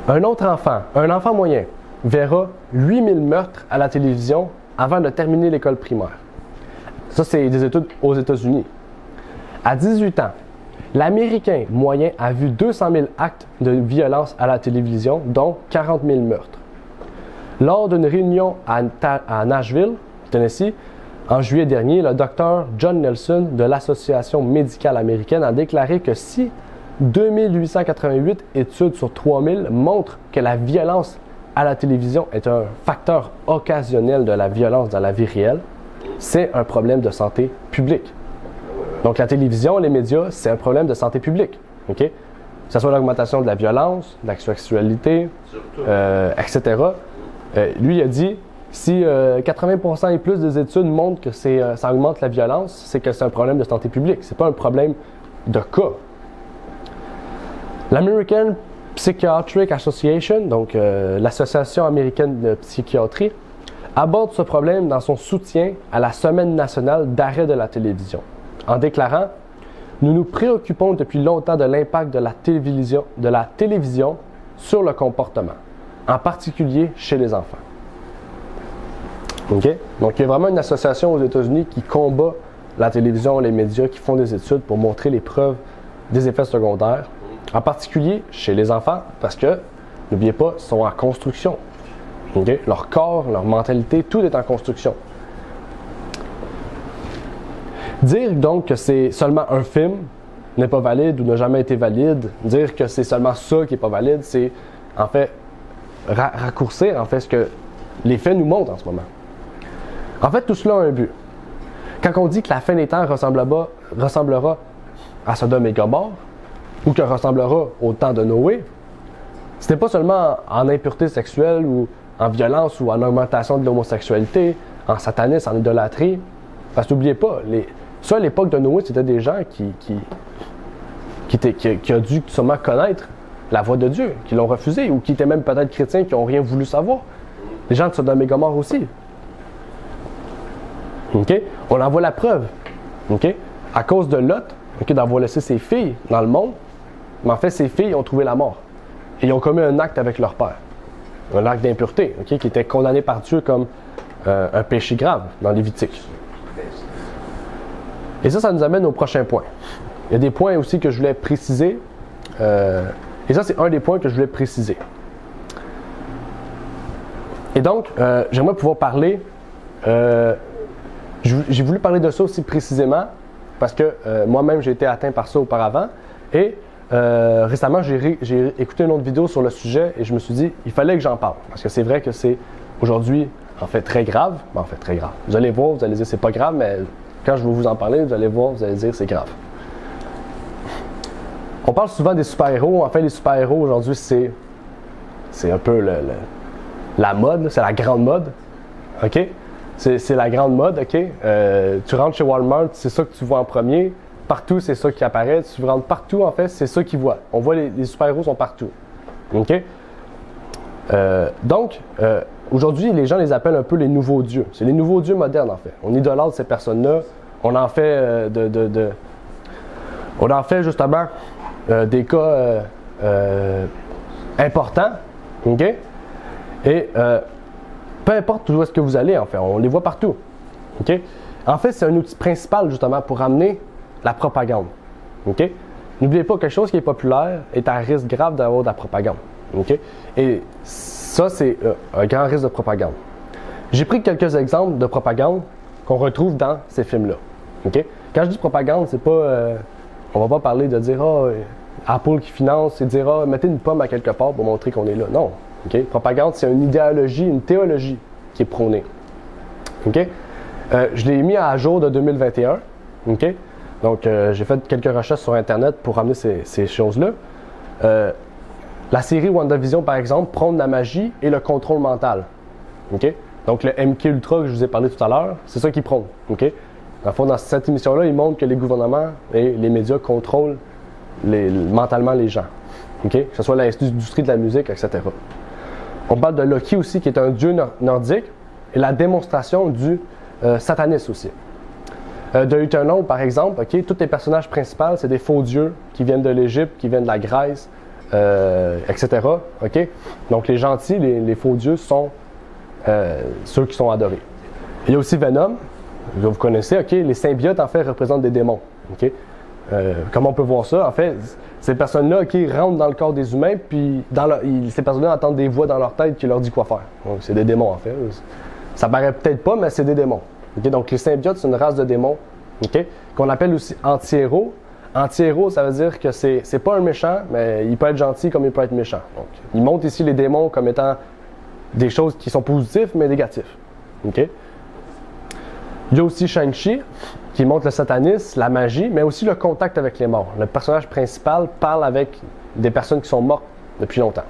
Un enfant moyen, verra 8000 meurtres à la télévision avant de terminer l'école primaire. Ça, c'est des études aux États-Unis. À 18 ans, l'Américain moyen a vu 200 000 actes de violence à la télévision, dont 40 000 meurtres. Lors d'une réunion à Nashville, Tennessee, en juillet dernier, le docteur John Nelson de l'Association médicale américaine a déclaré que si 2888 études sur 3000 montrent que la violence à la télévision est un facteur occasionnel de la violence dans la vie réelle, c'est un problème de santé publique. Donc la télévision, les médias, c'est un problème de santé publique. Okay? Que ce soit l'augmentation de la violence, de la sexualité, etc. Lui, il a dit, si 80% et plus des études montrent que ça augmente la violence, c'est que c'est un problème de santé publique. C'est pas un problème de cas. L'American Psychiatric Association, donc l'Association américaine de psychiatrie, aborde ce problème dans son soutien à la Semaine nationale d'arrêt de la télévision, en déclarant « Nous nous préoccupons depuis longtemps de l'impact de la télévision sur le comportement, en particulier chez les enfants. » Okay? Donc, il y a vraiment une association aux États-Unis qui combat la télévision, les médias, qui font des études pour montrer les preuves des effets secondaires, en particulier chez les enfants, parce que, n'oubliez pas, ils sont en construction. Okay? Leur corps, leur mentalité, tout est en construction. Dire donc que c'est seulement un film n'est pas valide ou n'a jamais été valide, dire que c'est seulement ça qui n'est pas valide, c'est en fait raccourcir en fait ce que les faits nous montrent en ce moment. En fait, tout cela a un but. Quand on dit que la fin des temps ressemblera à Sodome et Gomorrhe, ou que ressemblera au temps de Noé, ce n'est pas seulement en impureté sexuelle ou en violence ou en augmentation de l'homosexualité, en satanisme, en idolâtrie. Parce que n'oubliez pas, à l'époque de Noé, c'était des gens qui ont dû sûrement connaître la voix de Dieu, qui l'ont refusé, ou qui étaient même peut-être chrétiens, qui n'ont rien voulu savoir. Les gens de Sodome et Gomorrhe aussi. Okay? On en voit la preuve. Okay? À cause de Lot, d'avoir laissé ses filles dans le monde, mais en fait, ses filles ont trouvé la mort. Et ils ont commis un acte avec leur père. Un acte d'impureté, qui était condamné par Dieu comme un péché grave dans Lévitique. Et ça nous amène au prochain point. Il y a des points aussi que je voulais préciser. Et ça, c'est un des points que je voulais préciser. Et donc, j'aimerais pouvoir parler... j'ai voulu parler de ça aussi précisément parce que moi-même, j'ai été atteint par ça auparavant. Et récemment, j'ai écouté une autre vidéo sur le sujet et je me suis dit, il fallait que j'en parle. Parce que c'est vrai que c'est aujourd'hui, en fait, très grave. Ben, en fait, très grave. Vous allez voir, vous allez dire, c'est pas grave, mais quand je vais vous en parler, vous allez voir, vous allez dire, c'est grave. On parle souvent des super-héros. En fait, les super-héros, aujourd'hui, c'est un peu la mode, c'est la grande mode. OK? C'est la grande mode, OK? Tu rentres chez Walmart, c'est ça que tu vois en premier. Partout, c'est ça qui apparaît. Tu rentres partout, en fait, c'est ça qu'ils voient. On voit les super-héros sont partout. OK? Donc, aujourd'hui, les gens les appellent un peu les nouveaux dieux. C'est les nouveaux dieux modernes, en fait. On idolâtre ces personnes-là. On en fait on en fait justement des cas importants. OK? Et peu importe où est-ce que vous allez, en fait, on les voit partout. OK? En fait, c'est un outil principal, justement, pour amener la propagande. OK? N'oubliez pas, quelque chose qui est populaire est à risque grave d'avoir de la propagande. OK? Et ça, c'est un grand risque de propagande. J'ai pris quelques exemples de propagande qu'on retrouve dans ces films-là. OK? Quand je dis propagande, c'est pas... on va pas parler de dire « Ah, Apple qui finance et dire « Ah, mettez une pomme à quelque part pour montrer qu'on est là ». Non. Okay? Propagande, c'est une idéologie, une théologie qui est prônée. Okay? Je l'ai mis à jour de 2021. Okay? Donc, j'ai fait quelques recherches sur Internet pour ramener ces choses-là. La série WandaVision, par exemple, prône la magie et le contrôle mental. Okay? Donc, le MK Ultra que je vous ai parlé tout à l'heure, c'est ça qu'ils prônent. Okay? Dans le fond, dans cette émission-là, ils montrent que les gouvernements et les médias contrôlent mentalement les gens. Okay? Que ce soit l'industrie de la musique, etc. On parle de Loki aussi, qui est un dieu nordique, et la démonstration du satanisme aussi. De Eternal, par exemple, okay, tous les personnages principaux, c'est des faux dieux qui viennent de l'Égypte, qui viennent de la Grèce, etc. Okay? Donc les gentils, les faux dieux sont ceux qui sont adorés. Il y a aussi Venom, que vous connaissez, okay? Les symbiotes en fait représentent des démons. Okay? Comment on peut voir ça? En fait, ces personnes-là qui rentrent dans le corps des humains, puis ces personnes-là entendent des voix dans leur tête qui leur disent quoi faire. Donc c'est des démons en fait. Ça paraît peut-être pas, mais c'est des démons. Okay? Donc les symbiotes, c'est une race de démons, okay? Qu'on appelle aussi anti-héros. Anti-héros, ça veut dire que c'est pas un méchant, mais il peut être gentil comme il peut être méchant. Donc, il montre ici les démons comme étant des choses qui sont positives, mais négatives. Okay? Il y a aussi Shang-Chi, qui montre le satanisme, la magie, mais aussi le contact avec les morts. Le personnage principal parle avec des personnes qui sont mortes depuis longtemps.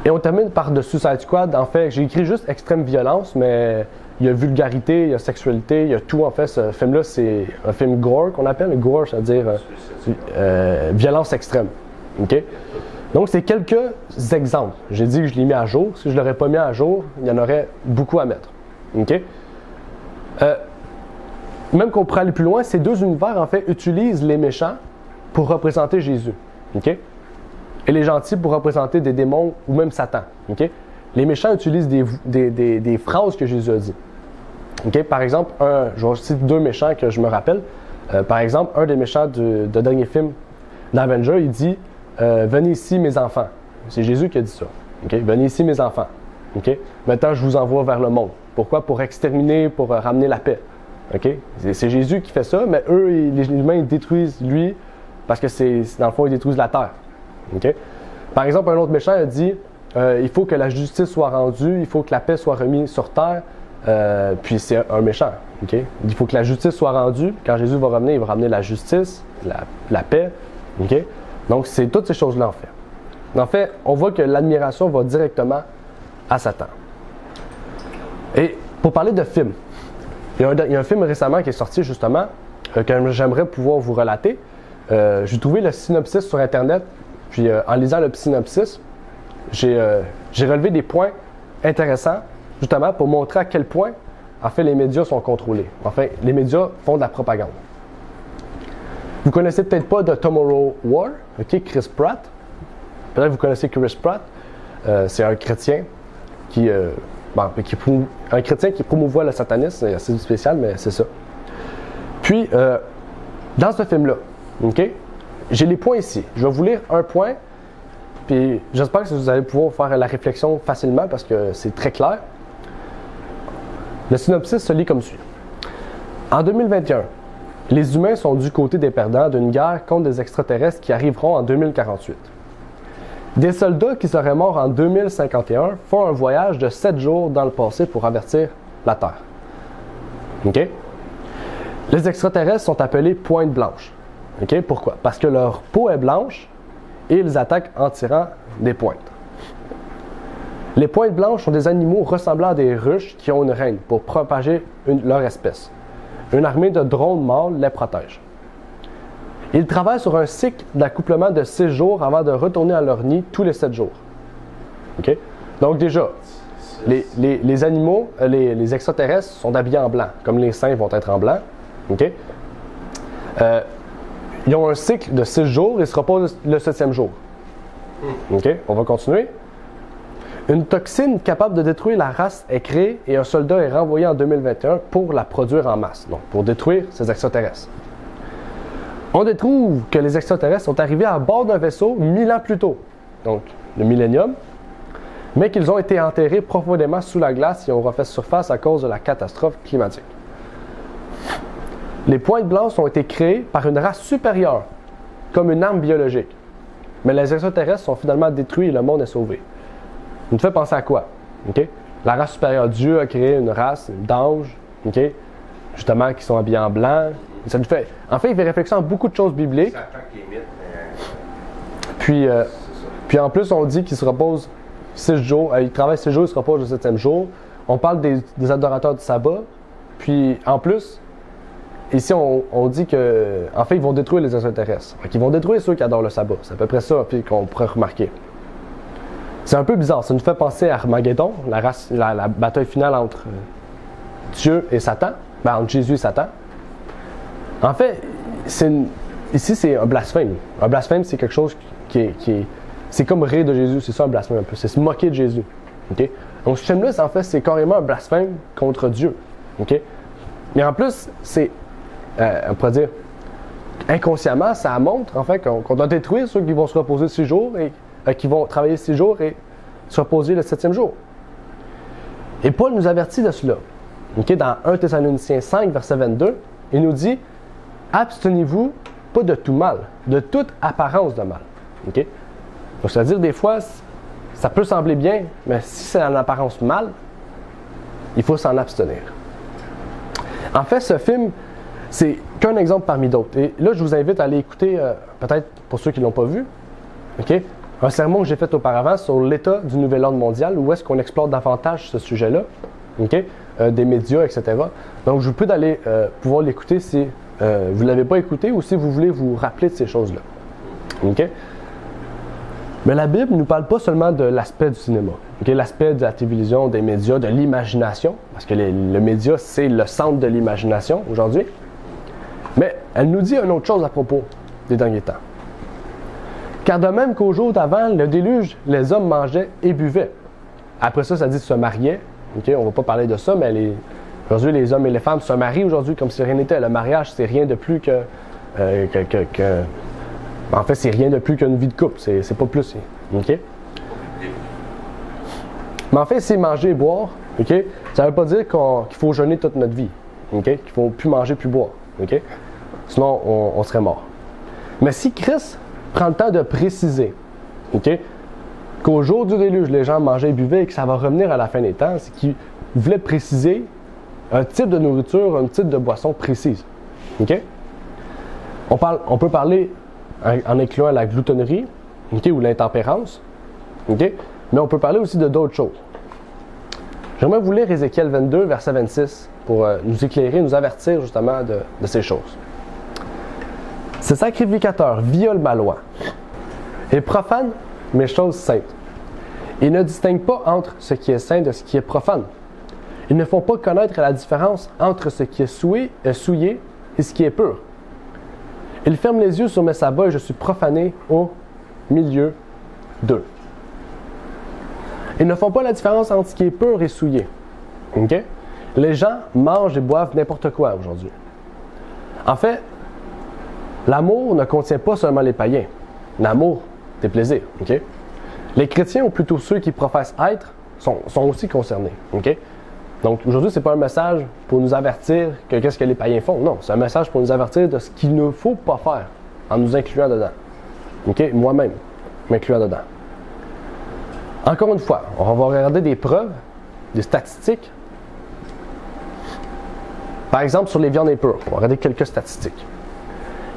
Et on termine par The Suicide Squad. En fait, j'ai écrit juste extrême violence, mais il y a vulgarité, il y a sexualité, il y a tout. En fait, ce film-là, c'est un film gore qu'on appelle. Gore, c'est-à-dire violence extrême. Okay? Donc, c'est quelques exemples. J'ai dit que je l'ai mis à jour. Si je ne l'aurais pas mis à jour, il y en aurait beaucoup à mettre. Okay? Même qu'on pourrait aller plus loin, ces deux univers, en fait, utilisent les méchants pour représenter Jésus. Okay? Et les gentils pour représenter des démons ou même Satan. Okay? Les méchants utilisent des phrases que Jésus a dit. Okay? Par exemple, je vais citer deux méchants que je me rappelle. Par exemple, un des méchants de dernier film d'Avenger, il dit « Venez ici, mes enfants ». C'est Jésus qui a dit ça. Okay? « Venez ici, mes enfants. Okay? Maintenant, je vous envoie vers le monde. » Pourquoi? Pour exterminer, pour ramener la paix. Okay? C'est Jésus qui fait ça, mais eux, les humains, ils détruisent lui parce que dans le fond, ils détruisent la terre. Okay? Par exemple, un autre méchant a dit il faut que la justice soit rendue, il faut que la paix soit remise sur terre, puis c'est un méchant. Okay? Il faut que la justice soit rendue. Quand Jésus va revenir, il va ramener la justice, la paix. Okay? Donc, c'est toutes ces choses-là en fait. En fait, on voit que l'admiration va directement à Satan. Et pour parler de films, il y a un film récemment qui est sorti justement, que j'aimerais pouvoir vous relater. J'ai trouvé le synopsis sur Internet, puis en lisant le synopsis, j'ai relevé des points intéressants, justement pour montrer à quel point, en fait, les médias sont contrôlés. En fait, les médias font de la propagande. Vous connaissez peut-être pas de Tomorrow War, okay, Chris Pratt. Peut-être que vous connaissez Chris Pratt. C'est un chrétien un chrétien qui promouvoit le satanisme. C'est assez spécial, mais c'est ça. Puis, dans ce film-là, okay, j'ai les points ici. Je vais vous lire un point, puis j'espère que vous allez pouvoir faire la réflexion facilement parce que c'est très clair. Le synopsis se lit comme suit. En 2021, les humains sont du côté des perdants d'une guerre contre des extraterrestres qui arriveront en 2048. Des soldats qui seraient morts en 2051 font un voyage de 7 jours dans le passé pour avertir la Terre. Okay? Les extraterrestres sont appelés pointes blanches. Okay? Pourquoi? Parce que leur peau est blanche et ils attaquent en tirant des pointes. Les pointes blanches sont des animaux ressemblant à des ruches qui ont une reine pour propager leur espèce. Une armée de drones mâles les protège. Ils travaillent sur un cycle d'accouplement de 6 jours avant de retourner à leur nid tous les 7 jours. Okay? Donc déjà, les animaux, les extraterrestres sont habillés en blanc, comme les saints vont être en blanc. Okay? Ils ont un cycle de 6 jours et se reposent le 7e jour. Okay? On va continuer. Une toxine capable de détruire la race est créée et un soldat est renvoyé en 2021 pour la produire en masse, donc pour détruire ces extraterrestres. On découvre que les extraterrestres sont arrivés à bord d'un vaisseau 1000 ans plus tôt, donc le millénium, mais qu'ils ont été enterrés profondément sous la glace et ont refait surface à cause de la catastrophe climatique. Les pointes blanches ont été créées par une race supérieure comme une arme biologique. Mais les extraterrestres sont finalement détruits et le monde est sauvé. Ça nous fait penser à quoi? Okay? La race supérieure. Dieu a créé une race d'anges, okay? Justement, qui sont habillés en blanc. Ça nous fait, en fait, il fait réflexion à beaucoup de choses bibliques. Ça attaque les mythes, mais Puis en plus, on dit qu'il se repose 6 jours. Il travaille 6 jours, il se repose le 7e jour. On parle des adorateurs du sabbat. Puis en plus, ici, on dit que, en fait, ils vont détruire les extraterrestres. Ils vont détruire ceux qui adorent le sabbat. C'est à peu près ça qu'on pourrait remarquer. C'est un peu bizarre. Ça nous fait penser à Armageddon, la bataille finale entre Dieu et Satan. Ben, entre Jésus et Satan. En fait, ici, c'est un blasphème. Un blasphème, c'est quelque chose c'est comme rire de Jésus. C'est ça un blasphème un peu. C'est se moquer de Jésus. Okay? Donc, ce film-là, en fait, c'est carrément un blasphème contre Dieu. Okay? Mais en plus, on pourrait dire, inconsciemment, ça montre en fait qu'on doit détruire ceux qui vont se reposer 6 jours et qui vont travailler 6 jours et se reposer le 7e jour. Et Paul nous avertit de cela. Okay? Dans 1 Thessaloniciens 5, verset 22, il nous dit « Abstenez-vous pas de tout mal, de toute apparence de mal. Okay? » Donc, c'est-à-dire, des fois, ça peut sembler bien, mais si c'est en apparence mal, il faut s'en abstenir. En fait, ce film, c'est qu'un exemple parmi d'autres. Et là, je vous invite à aller écouter, peut-être pour ceux qui ne l'ont pas vu, okay, un sermon que j'ai fait auparavant sur l'état du nouvel ordre mondial, où est-ce qu'on explore davantage ce sujet-là, okay, des médias, etc. Donc, je vous prie d'aller pouvoir l'écouter si vous ne l'avez pas écouté ou si vous voulez vous rappeler de ces choses-là. Okay? Mais la Bible ne nous parle pas seulement de l'aspect du cinéma, okay? L'aspect de la télévision, des médias, de l'imagination, parce que le média, c'est le centre de l'imagination aujourd'hui. Mais elle nous dit une autre chose à propos des derniers temps. Car de même qu'au jour d'avant, le déluge, les hommes mangeaient et buvaient. Après ça, ça dit se mariaient. Okay? On ne va pas parler de ça, mais aujourd'hui, les hommes et les femmes se marient aujourd'hui comme si rien n'était. Le mariage, c'est rien de plus que en fait, c'est rien de plus qu'une vie de couple. C'est pas plus. Okay? Mais en fait, c'est manger et boire. Okay? Ça ne veut pas dire qu'il faut jeûner toute notre vie. Okay? Qu'il ne faut plus manger, plus boire. Okay? Sinon, on serait mort. Mais si Christ prend le temps de préciser, okay, qu'au jour du déluge, les gens mangeaient et buvaient et que ça va revenir à la fin des temps, c'est qu'il voulait préciser un type de nourriture, un type de boisson précise. Okay? On peut parler en incluant la gloutonnerie, okay, ou l'intempérance, okay? Mais on peut parler aussi de d'autres choses. J'aimerais vous lire Ézéchiel 22, verset 26, pour nous éclairer, nous avertir justement de ces choses. « Ces sacrificateurs violent ma loi et profanent mes choses saintes. Ils ne distinguent pas entre ce qui est saint de ce qui est profane. Ils ne font pas connaître la différence entre ce qui est souillé et ce qui est pur. Ils ferment les yeux sur mes sabbats et je suis profané au milieu d'eux. » Ils ne font pas la différence entre ce qui est pur et souillé. Okay? Les gens mangent et boivent n'importe quoi aujourd'hui. En fait, l'amour ne contient pas seulement les païens. L'amour des plaisirs. Okay? Les chrétiens, ou plutôt ceux qui professent être, sont aussi concernés. Okay? Donc aujourd'hui, ce n'est pas un message pour nous avertir que qu'est-ce que les païens font. Non, c'est un message pour nous avertir de ce qu'il ne faut pas faire en nous incluant dedans. Okay? Moi-même, m'incluant dedans. Encore une fois, on va regarder des preuves, des statistiques. Par exemple, sur les viandes impures, on va regarder quelques statistiques.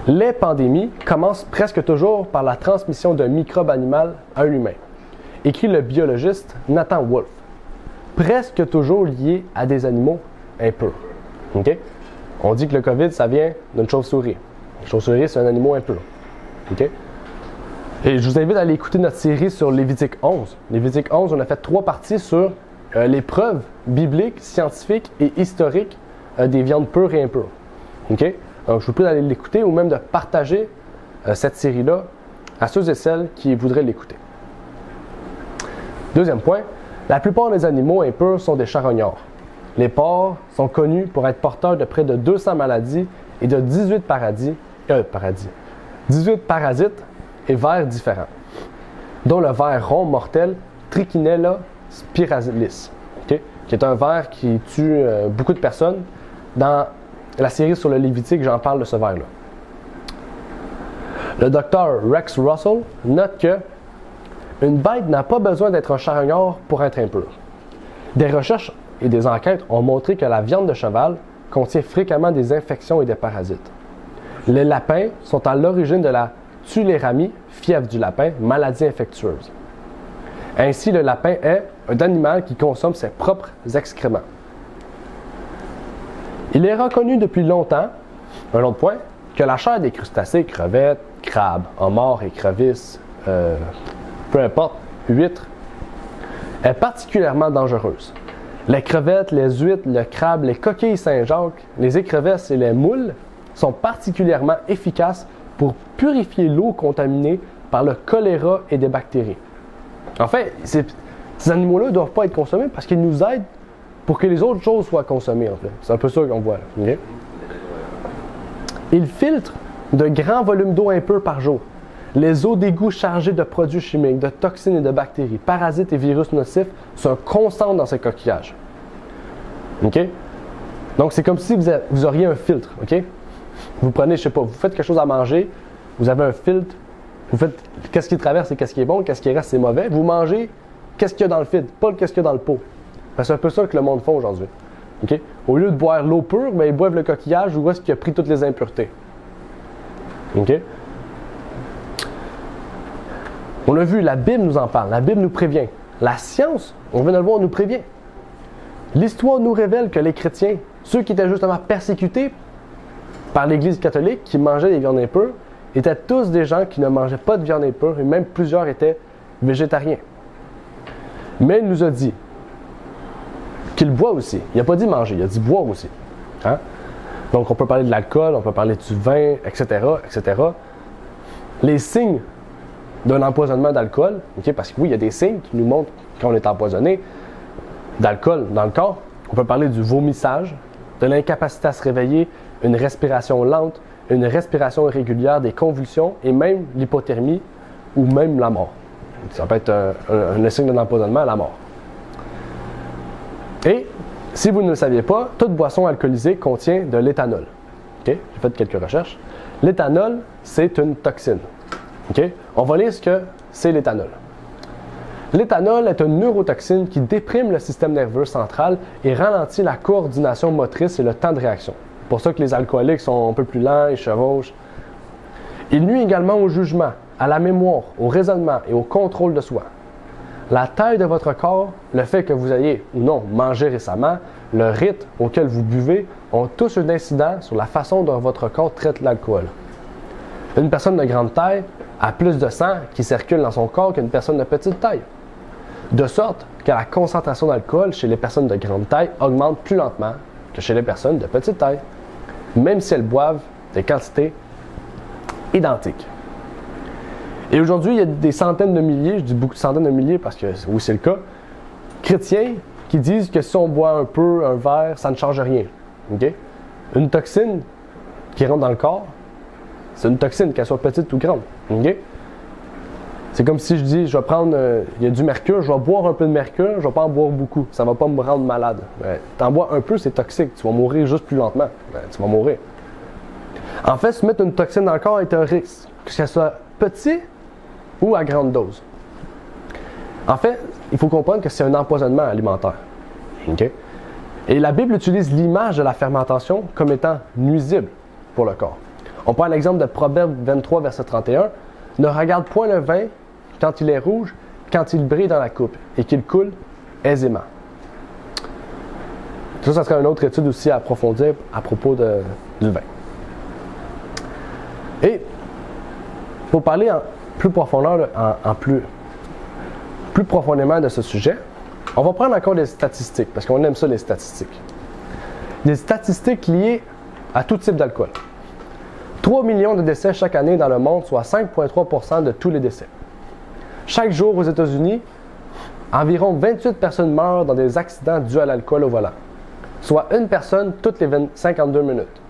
Les pandémies commencent presque toujours par la transmission d'un microbe animal à un humain, écrit le biologiste Nathan Wolfe. Presque toujours lié à des animaux impurs. Okay? On dit que le COVID, ça vient d'une chauve-souris. La chauve-souris, c'est un animal impur. Okay? Et je vous invite à aller écouter notre série sur Lévitique 11. Lévitique 11, on a fait 3 parties sur les preuves bibliques, scientifiques et historiques des viandes pures et impures. Okay? Donc, je vous prie d'aller l'écouter ou même de partager cette série-là à ceux et celles qui voudraient l'écouter. Deuxième point, la plupart des animaux impurs sont des charognards. Les porcs sont connus pour être porteurs de près de 200 maladies et de 18 parasites et vers différents, dont le ver rond mortel Trichinella spiralis, okay, qui est un ver qui tue beaucoup de personnes. Dans la série sur le Lévitique, j'en parle de ce ver-là. Le docteur Rex Russell note que une bête n'a pas besoin d'être un charognard pour être impur. Des recherches et des enquêtes ont montré que la viande de cheval contient fréquemment des infections et des parasites. Les lapins sont à l'origine de la tuléramie, fièvre du lapin, maladie infectieuse. Ainsi, le lapin est un animal qui consomme ses propres excréments. Il est reconnu depuis longtemps, un autre point, que la chair des crustacés, crevettes, crabes, homards, écrevisses, peu importe, huîtres, est particulièrement dangereuse. Les crevettes, les huîtres, le crabe, les coquilles Saint-Jacques, les écrevesses et les moules sont particulièrement efficaces pour purifier l'eau contaminée par le choléra et des bactéries. En fait, ces animaux-là ne doivent pas être consommés parce qu'ils nous aident pour que les autres choses soient consommées. En fait. C'est un peu ça qu'on voit là. Okay? Ils filtrent de grands volumes d'eau impure par jour. Les eaux d'égout chargées de produits chimiques, de toxines et de bactéries, parasites et virus nocifs sont constantes dans ces coquillages. OK? Donc, c'est comme si vous auriez un filtre. OK? Vous prenez, je sais pas, vous faites quelque chose à manger, vous avez un filtre, vous faites qu'est-ce qui traverse et qu'est-ce qui est bon, qu'est-ce qui reste c'est mauvais. Vous mangez qu'est-ce qu'il y a dans le filtre, pas qu'est-ce qu'il y a dans le pot. C'est un peu ça que le monde fait aujourd'hui. OK? Au lieu de boire l'eau pure, bien, ils boivent le coquillage où est-ce qu'il a pris toutes les impuretés. OK? On a vu, la Bible nous en parle, la Bible nous prévient. La science, on vient de le voir, nous prévient. L'histoire nous révèle que les chrétiens, ceux qui étaient justement persécutés par l'Église catholique, qui mangeaient des viandes impures, étaient tous des gens qui ne mangeaient pas de viande impure, et même plusieurs étaient végétariens. Mais il nous a dit qu'il boit aussi. Il n'a pas dit manger, il a dit boire aussi. Hein? Donc on peut parler de l'alcool, on peut parler du vin, etc., etc. Les signes d'un empoisonnement d'alcool, okay, parce que oui, il y a des signes qui nous montrent qu'on est empoisonné d'alcool dans le corps. On peut parler du vomissage, de l'incapacité à se réveiller, une respiration lente, une respiration irrégulière, des convulsions et même l'hypothermie ou même la mort. Ça peut être un signe d'un empoisonnement à la mort. Et si vous ne le saviez pas, toute boisson alcoolisée contient de l'éthanol. Okay? J'ai fait quelques recherches. L'éthanol, c'est une toxine. Okay? On va lire ce que c'est l'éthanol. L'éthanol est une neurotoxine qui déprime le système nerveux central et ralentit la coordination motrice et le temps de réaction. C'est pour ça que les alcooliques sont un peu plus lents, ils chevauchent. Il nuit également au jugement, à la mémoire, au raisonnement et au contrôle de soi. La taille de votre corps, le fait que vous ayez ou non mangé récemment, le rythme auquel vous buvez ont tous un incident sur la façon dont votre corps traite l'alcool. Une personne de grande taille a plus de sang qui circule dans son corps qu'une personne de petite taille. De sorte que la concentration d'alcool chez les personnes de grande taille augmente plus lentement que chez les personnes de petite taille, même si elles boivent des quantités identiques. Et aujourd'hui, il y a des centaines de milliers, je dis beaucoup de centaines de milliers parce que oui, c'est le cas, chrétiens qui disent que si on boit un peu, un verre, ça ne change rien. Okay? Une toxine qui rentre dans le corps, c'est une toxine, qu'elle soit petite ou grande. Okay? C'est comme si je dis, je vais prendre, il y a du mercure, je vais boire un peu de mercure, je ne vais pas en boire beaucoup, ça ne va pas me rendre malade. T'en bois un peu, c'est toxique, tu vas mourir juste plus lentement. Tu vas mourir. En fait, se mettre une toxine dans le corps est un risque, que ce soit petit ou à grande dose. En fait, il faut comprendre que c'est un empoisonnement alimentaire. Okay? Et la Bible utilise l'image de la fermentation comme étant nuisible pour le corps. On prend l'exemple de Proverbe 23, verset 31. « Ne regarde point le vin quand il est rouge, quand il brille dans la coupe et qu'il coule aisément. » Ça serait une autre étude aussi à approfondir à propos du vin. Et pour parler plus profondément, plus profondément de ce sujet, on va prendre encore des statistiques, parce qu'on aime ça, les statistiques. Des statistiques liées à tout type d'alcool. 3 millions de décès chaque année dans le monde, soit 5,3% de tous les décès. Chaque jour aux États-Unis, environ 28 personnes meurent dans des accidents dus à l'alcool au volant, soit une personne toutes les 52 minutes.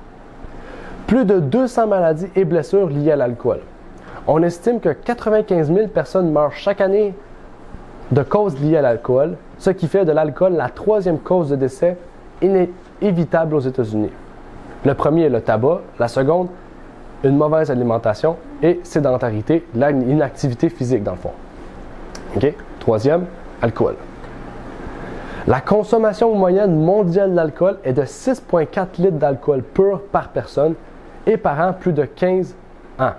Plus de 200 maladies et blessures liées à l'alcool. On estime que 95 000 personnes meurent chaque année de causes liées à l'alcool, ce qui fait de l'alcool la troisième cause de décès inévitable aux États-Unis. Le premier est le tabac, la seconde une mauvaise alimentation et sédentarité, l'inactivité physique dans le fond. OK? Troisième, alcool. La consommation moyenne mondiale d'alcool est de 6,4 litres d'alcool pur par personne et par an plus de 15 ans.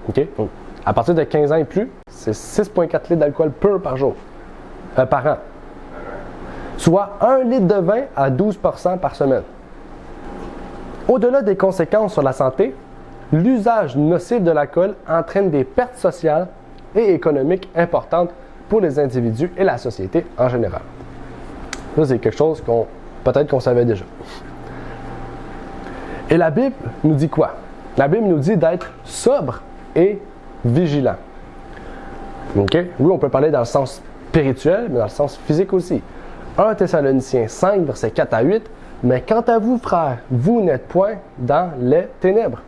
OK? Donc, à partir de 15 ans et plus, c'est 6,4 litres d'alcool pur par jour, par an. Soit 1 litre de vin à 12% par semaine. Au-delà des conséquences sur la santé, l'usage nocif de l'alcool entraîne des pertes sociales et économiques importantes pour les individus et la société en général. Ça, c'est quelque chose peut-être qu'on savait déjà. Et la Bible nous dit quoi? La Bible nous dit d'être sobre et vigilant. OK? Oui, on peut parler dans le sens spirituel, mais dans le sens physique aussi. 1 Thessaloniciens 5, versets 4 à 8. Mais quant à vous, frères, vous n'êtes point dans les ténèbres,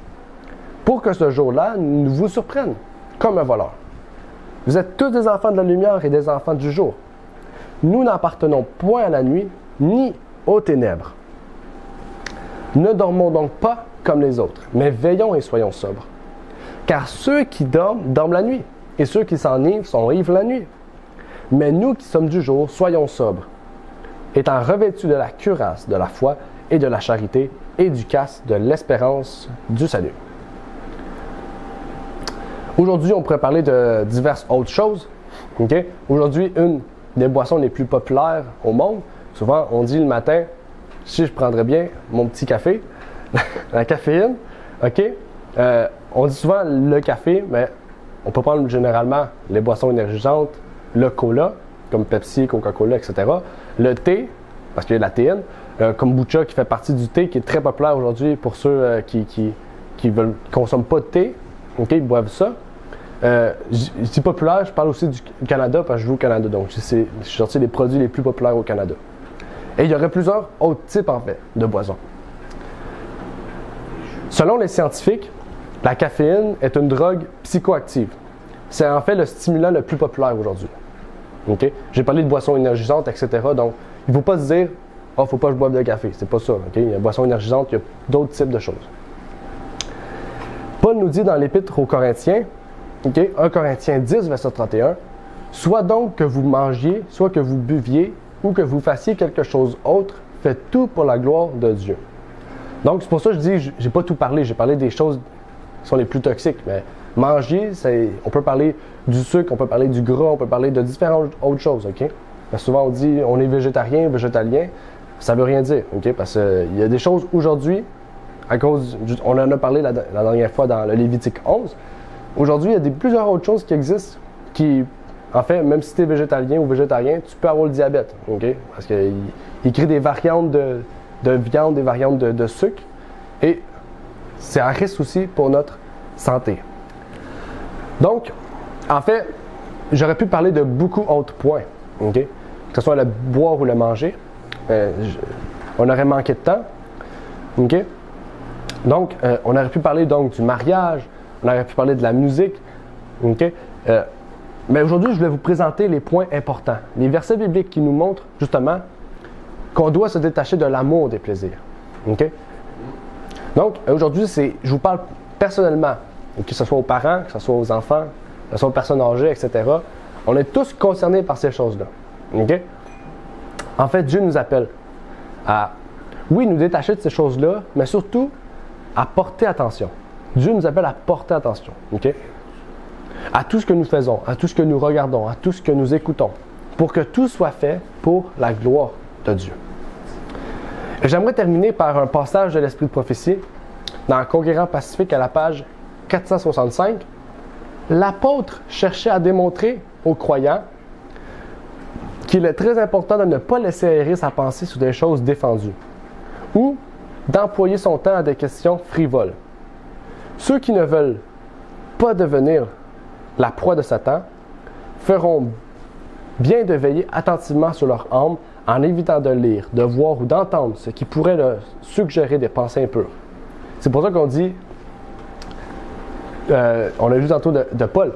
pour que ce jour-là ne vous surprenne comme un voleur. Vous êtes tous des enfants de la lumière et des enfants du jour. Nous n'appartenons point à la nuit, ni aux ténèbres. Ne dormons donc pas comme les autres, mais veillons et soyons sobres. Car ceux qui dorment, dorment la nuit, et ceux qui s'enivrent sont ivres la nuit. Mais nous qui sommes du jour, soyons sobres, étant revêtus de la cuirasse de la foi et de la charité et du casque de l'espérance du salut. Aujourd'hui, on pourrait parler de diverses autres choses. Okay? Aujourd'hui, une des boissons les plus populaires au monde, souvent on dit le matin, si je prendrais bien mon petit café, la caféine, OK? On dit souvent le café, mais on peut prendre généralement les boissons énergisantes, le cola, comme Pepsi, Coca-Cola, etc. Le thé, parce qu'il y a de la théine, kombucha qui fait partie du thé, qui est très populaire aujourd'hui pour ceux qui consomment pas de thé, okay, ils boivent ça. Je dis populaire, je parle aussi du Canada, parce que je vis au Canada, donc je suis sorti des produits les plus populaires au Canada. Et il y aurait plusieurs autres types, en fait, de boissons. Selon les scientifiques, la caféine est une drogue psychoactive. C'est en fait le stimulant le plus populaire aujourd'hui. Okay? J'ai parlé de boissons énergisantes, etc. Donc, il ne faut pas se dire « Ah, il ne faut pas que je boive de café ». C'est pas ça. Okay? Il y a boissons énergisantes, il y a d'autres types de choses. Paul nous dit dans l'Épître aux Corinthiens, okay, 1 Corinthiens 10, verset 31, « Soit donc que vous mangiez, soit que vous buviez, ou que vous fassiez quelque chose autre, faites tout pour la gloire de Dieu. » Donc, c'est pour ça que je dis, j'ai pas tout parlé. J'ai parlé des choses qui sont les plus toxiques. Mais manger, on peut parler du sucre, on peut parler du gras, on peut parler de différentes autres choses, OK? Parce que souvent, on dit, on est végétarien, végétalien. Ça veut rien dire, OK? Parce qu'il y a des choses aujourd'hui, à cause, on en a parlé la dernière fois dans le Lévitique 11. Aujourd'hui, il y a plusieurs autres choses qui existent qui, en fait, même si tu es végétalien ou végétarien, tu peux avoir le diabète, OK? Parce qu'il crée des variantes de viande, des variantes de sucre. Et c'est un risque aussi pour notre santé. Donc, en fait, j'aurais pu parler de beaucoup d'autres points, OK? Que ce soit le boire ou le manger. On aurait manqué de temps, OK? Donc, on aurait pu parler donc du mariage, on aurait pu parler de la musique, OK? Mais aujourd'hui, je vais vous présenter les points importants, les versets bibliques qui nous montrent justement qu'on doit se détacher de l'amour des plaisirs. OK? Donc, aujourd'hui, je vous parle personnellement, que ce soit aux parents, que ce soit aux enfants, que ce soit aux personnes âgées, etc. On est tous concernés par ces choses-là. OK? En fait, Dieu nous appelle à, oui, nous détacher de ces choses-là, mais surtout à porter attention. Dieu nous appelle à porter attention. OK? À tout ce que nous faisons, à tout ce que nous regardons, à tout ce que nous écoutons, pour que tout soit fait pour la gloire de Dieu. Et j'aimerais terminer par un passage de l'Esprit de prophétie dans Conquérant Pacifique à la page 465. L'apôtre cherchait à démontrer aux croyants qu'il est très important de ne pas laisser errer sa pensée sur des choses défendues ou d'employer son temps à des questions frivoles. Ceux qui ne veulent pas devenir la proie de Satan feront bien de veiller attentivement sur leur âme en évitant de lire, de voir ou d'entendre ce qui pourrait leur suggérer des pensées impures. C'est pour ça qu'on dit, on a lu tantôt de Paul,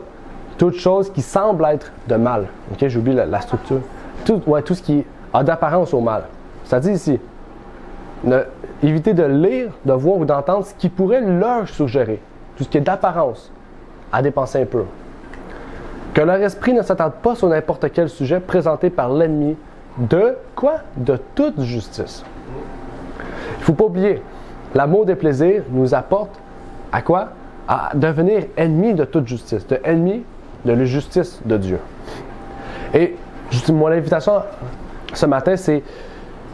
toute chose qui semble être de mal. Okay, j'ai oublié la structure. Tout ce qui a d'apparence au mal. Ça dit ici, éviter de lire, de voir ou d'entendre ce qui pourrait leur suggérer tout ce qui est d'apparence, à des pensées impures. Que leur esprit ne s'attarde pas sur n'importe quel sujet présenté par l'ennemi de quoi? De toute justice. Il ne faut pas oublier, l'amour des plaisirs nous apporte à quoi? À devenir ennemis de toute justice, de ennemis de la justice de Dieu. Et mon invitation ce matin, c'est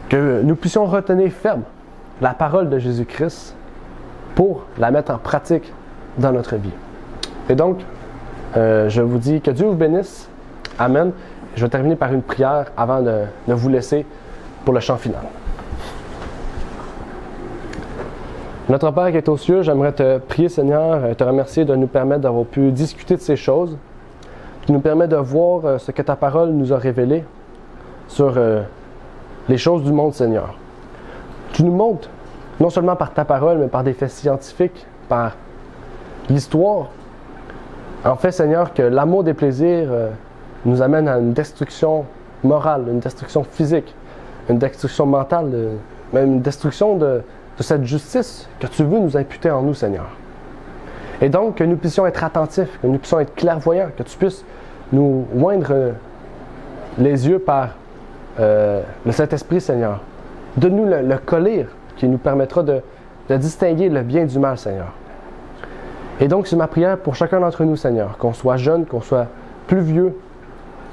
que nous puissions retenir ferme la parole de Jésus-Christ pour la mettre en pratique dans notre vie. Et donc, je vous dis que Dieu vous bénisse. Amen. Je vais terminer par une prière avant de vous laisser pour le chant final. Notre Père qui est aux cieux, j'aimerais te prier, Seigneur, et te remercier de nous permettre d'avoir pu discuter de ces choses, qui nous permet de voir ce que ta parole nous a révélé sur les choses du monde, Seigneur. Tu nous montres, non seulement par ta parole, mais par des faits scientifiques, par l'histoire, en fait, Seigneur, que l'amour des plaisirs nous amène à une destruction morale, une destruction physique, une destruction mentale, même une destruction de cette justice que tu veux nous imputer en nous, Seigneur. Et donc, que nous puissions être attentifs, que nous puissions être clairvoyants, que tu puisses nous oindre les yeux par le Saint-Esprit, Seigneur. Donne-nous le collier qui nous permettra de distinguer le bien du mal, Seigneur. Et donc, c'est ma prière pour chacun d'entre nous, Seigneur, qu'on soit jeune, qu'on soit plus vieux,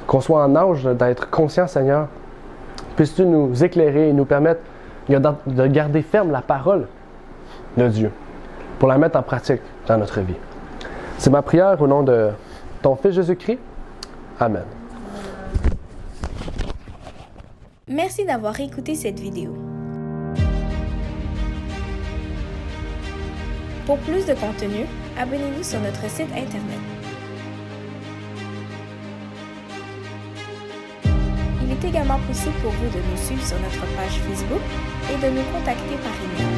qu'on soit en âge d'être conscient, Seigneur. Puisses-tu nous éclairer et nous permettre de garder ferme la parole de Dieu pour la mettre en pratique dans notre vie. C'est ma prière au nom de ton Fils Jésus-Christ. Amen. Merci d'avoir écouté cette vidéo. Pour plus de contenu, abonnez-vous sur notre site Internet. Il est également possible pour vous de nous suivre sur notre page Facebook et de nous contacter par email.